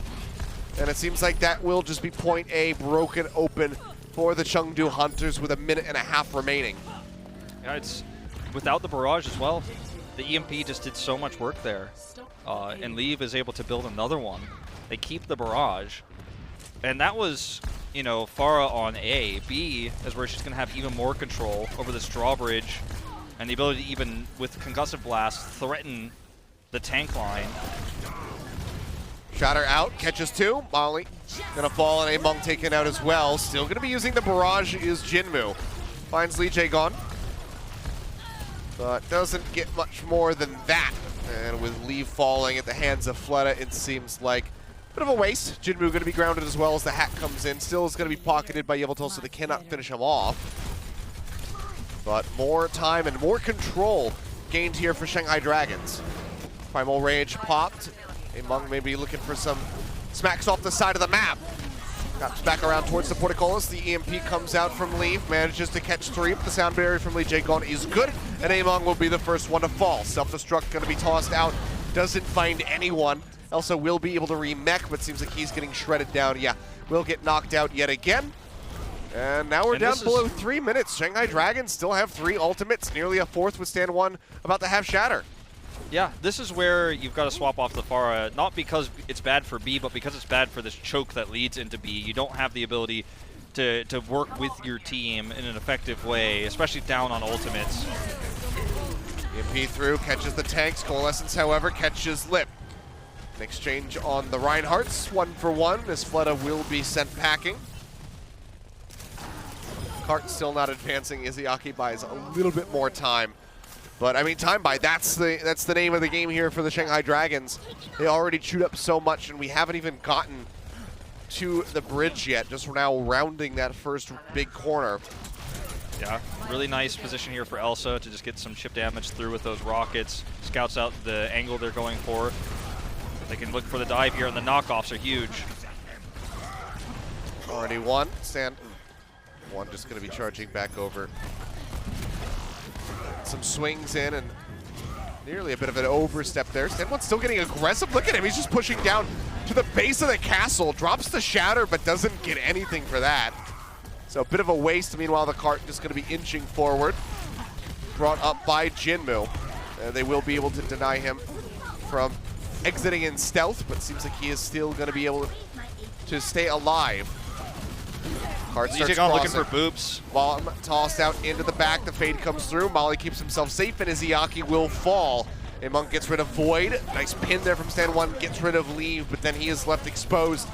And it seems like that will just be point A broken open for the Chengdu Hunters with a minute and a half remaining. Yeah, it's without the barrage as well. The EMP just did so much work there. And Leave is able to build another one. They keep the barrage. And that was, you know, Farah on A. B is where she's going to have even more control over this drawbridge and the ability to even, with Concussive Blast, threaten the tank line. Shatter out, catches two. Molly gonna fall, and Among taken out as well. Still gonna be using the barrage is Jinmu. Finds Lee Jae-gon, but doesn't get much more than that. And with Leave falling at the hands of Fleta, it seems like a bit of a waste. Jinmu gonna be grounded as well as the hack comes in. Still is gonna be pocketed by Yveltal, so they cannot finish him off. But more time and more control gained here for Shanghai Dragons. Primal Rage popped. Among maybe looking for some smacks off the side of the map. Got back around towards the Portcullis. The EMP comes out from Leave, manages to catch three, but the sound barrier from Lee Jae-gon is good, and Among will be the first one to fall. Self-destruct gonna be tossed out, doesn't find anyone. Elsa will be able to remech, but seems like he's getting shredded down. Yeah, will get knocked out yet again. And now we're down below 3 minutes. Shanghai Dragons still have 3 ultimates, nearly a fourth with stand 1, about to have Shatter. Yeah, this is where you've got to swap off the Farah, not because it's bad for B, but because it's bad for this choke that leads into B. You don't have the ability to work with your team in an effective way, especially down on ultimates. EMP through, catches the tanks. Coalescence, however, catches Lip. An exchange on the Reinhardts, 1 for 1, as Fleta will be sent packing. Cart still not advancing. Izayaki buys a little bit more time. But I mean, time buy, that's the name of the game here for the Shanghai Dragons. They already chewed up so much, and we haven't even gotten to the bridge yet, just now rounding that first big corner. Yeah, really nice position here for Elsa to just get some chip damage through with those rockets. Scouts out the angle they're going for. They can look for the dive here, and the knockoffs are huge. Already one, stand. One just gonna be charging back over. Some swings in and nearly a bit of an overstep there. Stand One's still getting aggressive. Look at him, he's just pushing down to the base of the castle. Drops the shatter, but doesn't get anything for that. So a bit of a waste. Meanwhile, the cart just gonna be inching forward. Brought up by Jinmu. They will be able to deny him from exiting in stealth, but seems like he is still gonna be able to stay alive. Cart starts crossing. Looking for boops. Bomb tossed out into the back. The fade comes through. Molly keeps himself safe, and Izayaki will fall. Among gets rid of Void. Nice pin there from stand 1. Gets rid of Leave, but then he is left exposed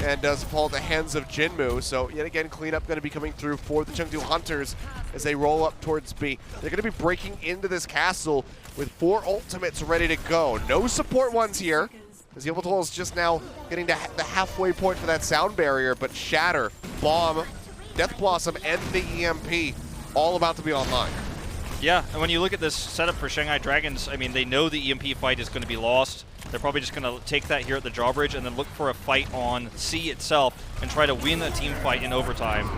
and does fall at the hands of Jinmu. So yet again, cleanup going to be coming through for the Chengdu Hunters as they roll up towards B. They're going to be breaking into this castle with 4 ultimates ready to go. No support ones here, as Yveltal is just now getting to the halfway point for that sound barrier, but Shatter, Bomb, Death Blossom, and the EMP all about to be online. Yeah, and when you look at this setup for Shanghai Dragons, I mean, they know the EMP fight is going to be lost. They're probably just going to take that here at the drawbridge and then look for a fight on C itself and try to win a team fight in overtime.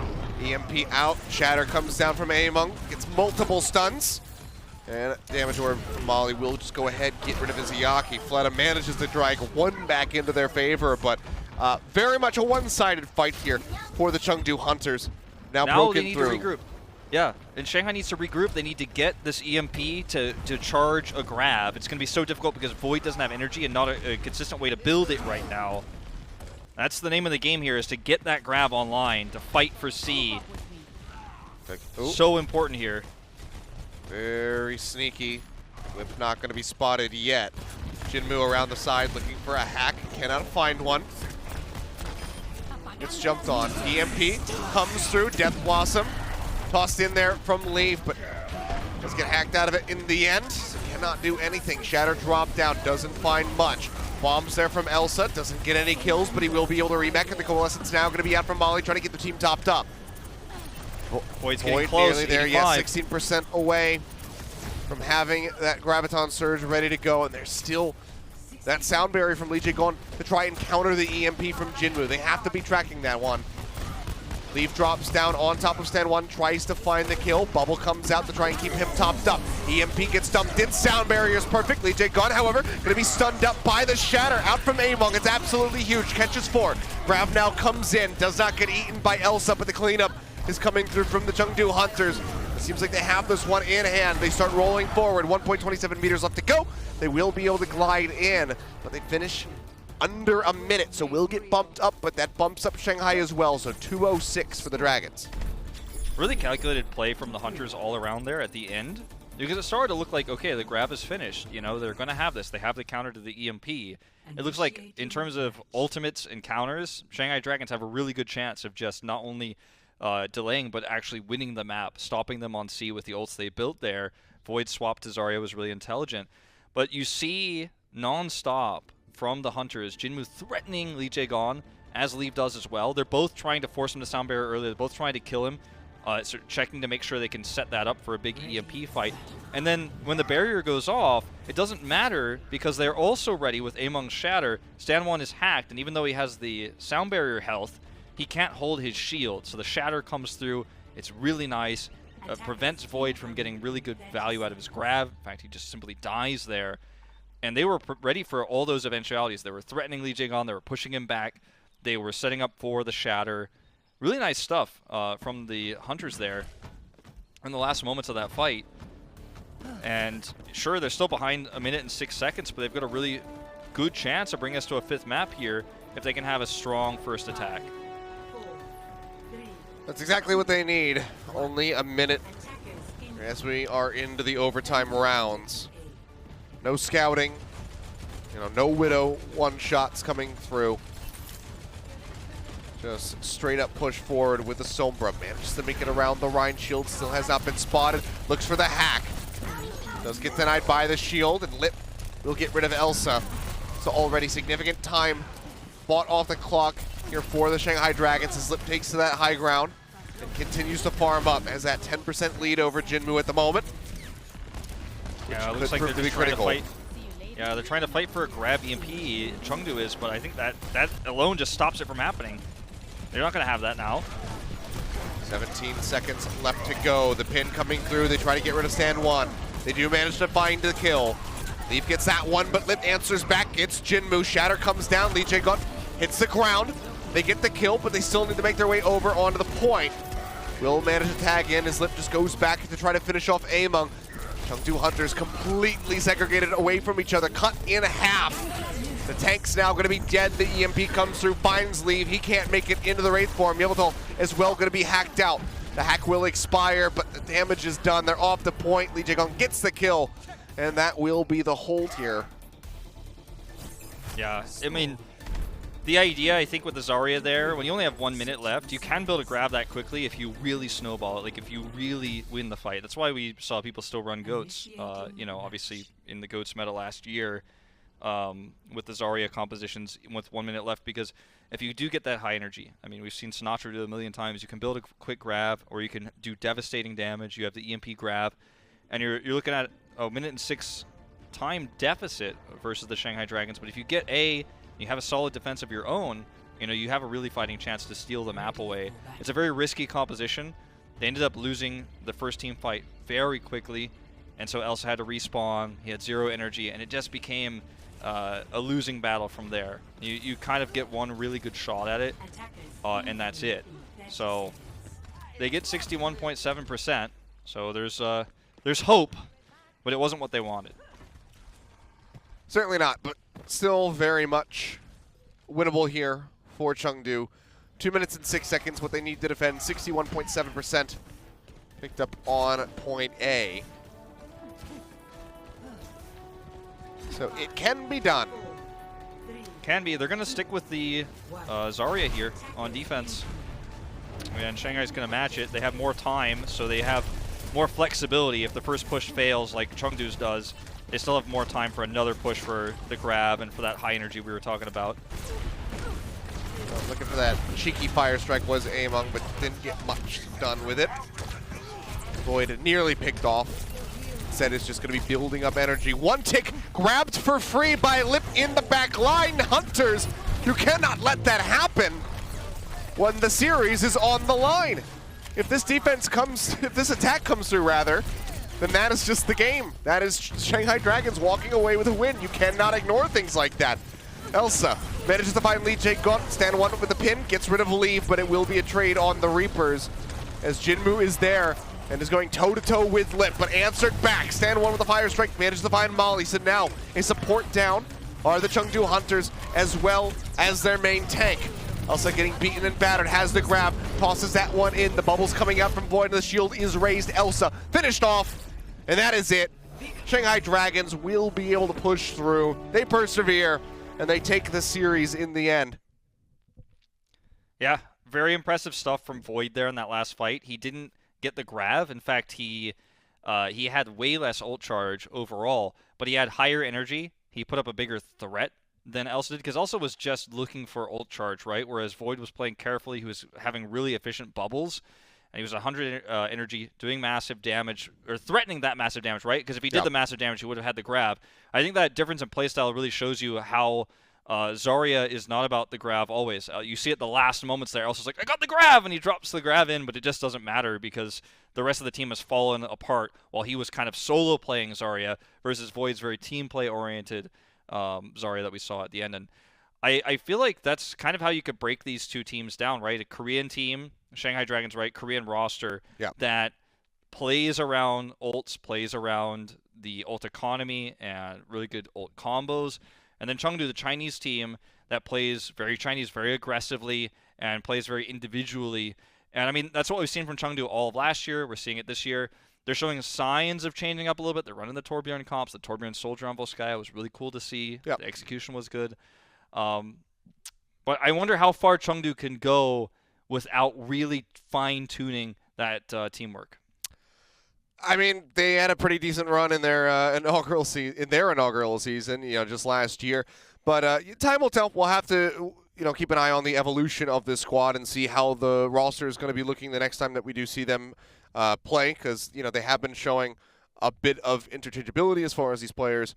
EMP out, Shatter comes down from Among, gets multiple stuns. And damage orb from Molly will just go ahead, get rid of Izayaki. Fleta manages to drag one back into their favor, but very much a one-sided fight here for the Chengdu Hunters. Now broken they need through. to regroup. Yeah, and Shanghai needs to regroup. They need to get this EMP to charge a grab. It's going to be so difficult because Void doesn't have energy and not a consistent way to build it right now. That's the name of the game here, is to get that grab online, to fight for C. So important here. Very sneaky. Whip not going to be spotted yet. Jinmu around the side looking for a hack. Cannot find one. Gets jumped on. EMP comes through. Death Blossom tossed in there from Leave, but does get hacked out of it in the end. So cannot do anything. Shatter dropped down. Doesn't find much. Bombs there from Elsa. Doesn't get any kills, but he will be able to remech. And the Coalescence now going to be out from Molly, trying to get the team topped up. Void's getting close, nearly there, yeah, 16% away from having that Graviton Surge ready to go, and there's still that sound barrier from Lee Jae going to try and counter the EMP from Jinmu. They have to be tracking that one. Leaf drops down on top of stand 1, tries to find the kill. Bubble comes out to try and keep him topped up. EMP gets dumped in, sound barriers perfectly. Jay Gunn, however, gonna be stunned up by the Shatter out from Among. It's absolutely huge, catches 4. Grav now comes in, does not get eaten by Elsa, but the cleanup is coming through from the Chengdu Hunters. It seems like they have this one in hand. They start rolling forward, 1.27 meters left to go. They will be able to glide in, but they finish under a minute, so we'll get bumped up, but that bumps up Shanghai as well, so 2:06 for the Dragons. Really calculated play from the Hunters all around there at the end, because it started to look like, okay, the grab is finished. You know, they're going to have this. They have the counter to the EMP. It looks like, in terms of ultimates and counters, Shanghai Dragons have a really good chance of just not only delaying, but actually winning the map, stopping them on C with the ults they built there. Void swap to Zarya was really intelligent. But you see non-stop from the Hunters, Jinmu threatening Lee Jae-gon, as Leaf does as well. They're both trying to force him to sound barrier early. They're both trying to kill him, checking to make sure they can set that up for a big EMP fight. And then when the barrier goes off, it doesn't matter because they're also ready with Among's Shatter. Stan 1 is hacked, and even though he has the sound barrier health, he can't hold his shield. So the Shatter comes through. It's really nice. Prevents Void from getting really good value out of his grab. In fact, he just simply dies there. And they were ready for all those eventualities. They were threatening Lee Jae-gon. They were pushing him back. They were setting up for the Shatter. Really nice stuff from the Hunters there in the last moments of that fight. And sure, they're still behind 1 minute and 6 seconds, but they've got a really good chance of bringing us to a 5th map here if they can have a strong first attack. That's exactly what they need. Only a minute as we are into the overtime rounds. No scouting, no Widow one-shots coming through. Just straight up push forward with the Sombra. Manages to make it around the Rhine shield, still has not been spotted. Looks for the hack. Does get denied by the shield, and Lip will get rid of Elsa. So already significant time bought off the clock here for the Shanghai Dragons as Lip takes to that high ground and continues to farm up. Has that 10% lead over Jinmu at the moment. Yeah, it looks like they're just trying to fight. Yeah, they're trying to fight for a grab EMP, Chengdu is, but I think that alone just stops it from happening. They're not going to have that now. 17 seconds left to go. The pin coming through. They try to get rid of stand 1. They do manage to find the kill. Leaf gets that one, but Lip answers back. It's Jinmu. Shatter comes down. Lee Jae-gon hits the ground. They get the kill, but they still need to make their way over onto the point. Will manage to tag in as Lip just goes back to try to finish off Among. Chengdu Hunters completely segregated away from each other, cut in half. The tank's now going to be dead. The EMP comes through, finds Leave. He can't make it into the Wraith form. Yveltal as well going to be hacked out. The hack will expire, but the damage is done. They're off the point. Lee Jae-gon gets the kill, and that will be the hold here. Yeah, I mean, the idea, I think, with the Zarya there, when you only have 1 minute left, you can build a grab that quickly if you really snowball it, like if you really win the fight. That's why we saw people still run Goats, obviously in the Goats meta last year with the Zarya compositions with 1 minute left, because if you do get that high energy, I mean, we've seen Sinatra do it a million times, you can build a quick grab, or you can do devastating damage. You have the EMP grab, and you're looking at a 1 minute and 6 time deficit versus the Shanghai Dragons, but if you get you have a solid defense of your own, you have a really fighting chance to steal the map away. It's a very risky composition. They ended up losing the first team fight very quickly, and so Elsa had to respawn. He had 0 energy, and it just became a losing battle from there. You kind of get one really good shot at it, and that's it. So they get 61.7%, so there's hope, but it wasn't what they wanted. Certainly not, but still very much winnable here for Chengdu. 2 minutes and 6 seconds, what they need to defend, 61.7%. Picked up on point A. So it can be done. Can be. They're going to stick with the Zarya here on defense. And Shanghai's going to match it. They have more time, so they have more flexibility. If the first push fails like Chengdu's does, they still have more time for another push for the grab and for that high energy we were talking about. Looking for that cheeky fire strike was Among, but didn't get much done with it. Void nearly picked off. Said it's just going to be building up energy. One tick grabbed for free by Lip in the back line. Hunters, you cannot let that happen. when the series is on the line. If this if this attack comes through rather, then that is just the game. That is Shanghai Dragons walking away with a win. You cannot ignore things like that. Elsa manages to find Lee Jae-gun, stand one with the pin, gets rid of Leave, but it will be a trade on the Reapers as Jinmu is there and is going toe-to-toe with Lip, but answered back. Stand one with the Fire Strike, manages to find Molly. So now a support down are the Chengdu Hunters as well as their main tank. Elsa getting beaten and battered, has the grab, tosses that one in. The bubbles coming out from Void, and the shield is raised. Elsa finished off. And that is it. Shanghai Dragons will be able to push through. They persevere, and they take the series in the end. Yeah, very impressive stuff from Void there in that last fight. He didn't get the grab. In fact, he had way less ult charge overall, but he had higher energy. He put up a bigger threat than Elsa did, because Elsa was just looking for ult charge, right? Whereas Void was playing carefully. He was having really efficient bubbles. And he was 100 energy, doing massive damage, or threatening that massive damage, right? Because if he did the massive damage, he would have had the grab. I think that difference in playstyle really shows you how Zarya is not about the grab always. You see at the last moments there, Elsa's like, I got the grab! And he drops the grab in, but it just doesn't matter because the rest of the team has fallen apart while he was kind of solo playing Zarya versus Void's very team play oriented Zarya that we saw at the end. And I feel like that's kind of how you could break these two teams down, right? A Korean team, Shanghai Dragons, right? Korean roster that plays around ults, plays around the ult economy and really good ult combos. And then Chengdu, the Chinese team that plays very Chinese, very aggressively and plays very individually. And I mean, that's what we've seen from Chengdu all of last year. We're seeing it this year. They're showing signs of changing up a little bit. They're running the Torbjorn comps. The Torbjorn Soldier on Volskaya was really cool to see. The execution was good. But I wonder how far Chengdu can go without really fine-tuning that teamwork. I mean, they had a pretty decent run in their inaugural season, just last year. But time will tell. We'll have to, keep an eye on the evolution of this squad and see how the roster is going to be looking the next time that we do see them play, because they have been showing a bit of interchangeability as far as these players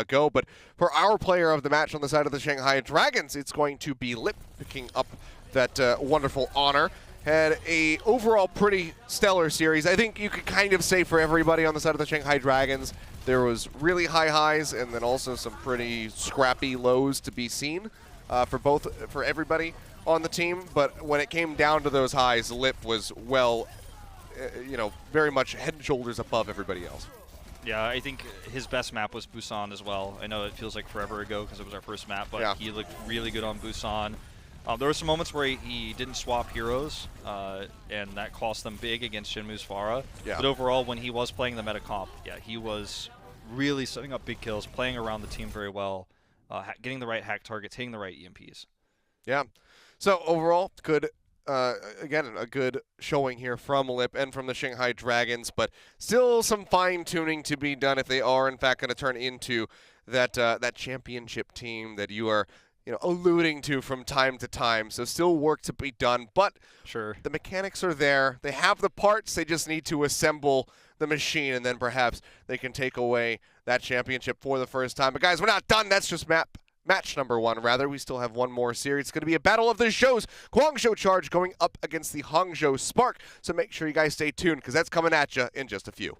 go. But for our player of the match on the side of the Shanghai Dragons, it's going to be Lip picking up that wonderful honor. Had a overall pretty stellar series. I think you could kind of say for everybody on the side of the Shanghai Dragons, there was really high highs and then also some pretty scrappy lows to be seen for everybody on the team. But when it came down to those highs, Lip was very much head and shoulders above everybody else. Yeah, I think his best map was Busan as well. I know it feels like forever ago because it was our first map, but he looked really good on Busan. There were some moments where he didn't swap heroes, and that cost them big against Shinmu's Pharah. Yeah. But overall, when he was playing the meta comp, he was really setting up big kills, playing around the team very well, getting the right hack targets, hitting the right EMPs. Yeah. So overall, good. Again, a good showing here from Lip and from the Shanghai Dragons, but still some fine-tuning to be done if they are, in fact, going to turn into that championship team that you are alluding to from time to time. So still work to be done, but the mechanics are there. They have the parts. They just need to assemble the machine, and then perhaps they can take away that championship for the first time. But guys, we're not done. That's just match number one, rather. We still have one more series. It's going to be a battle of the shows. Guangzhou Charge going up against the Hangzhou Spark. So make sure you guys stay tuned because that's coming at you in just a few.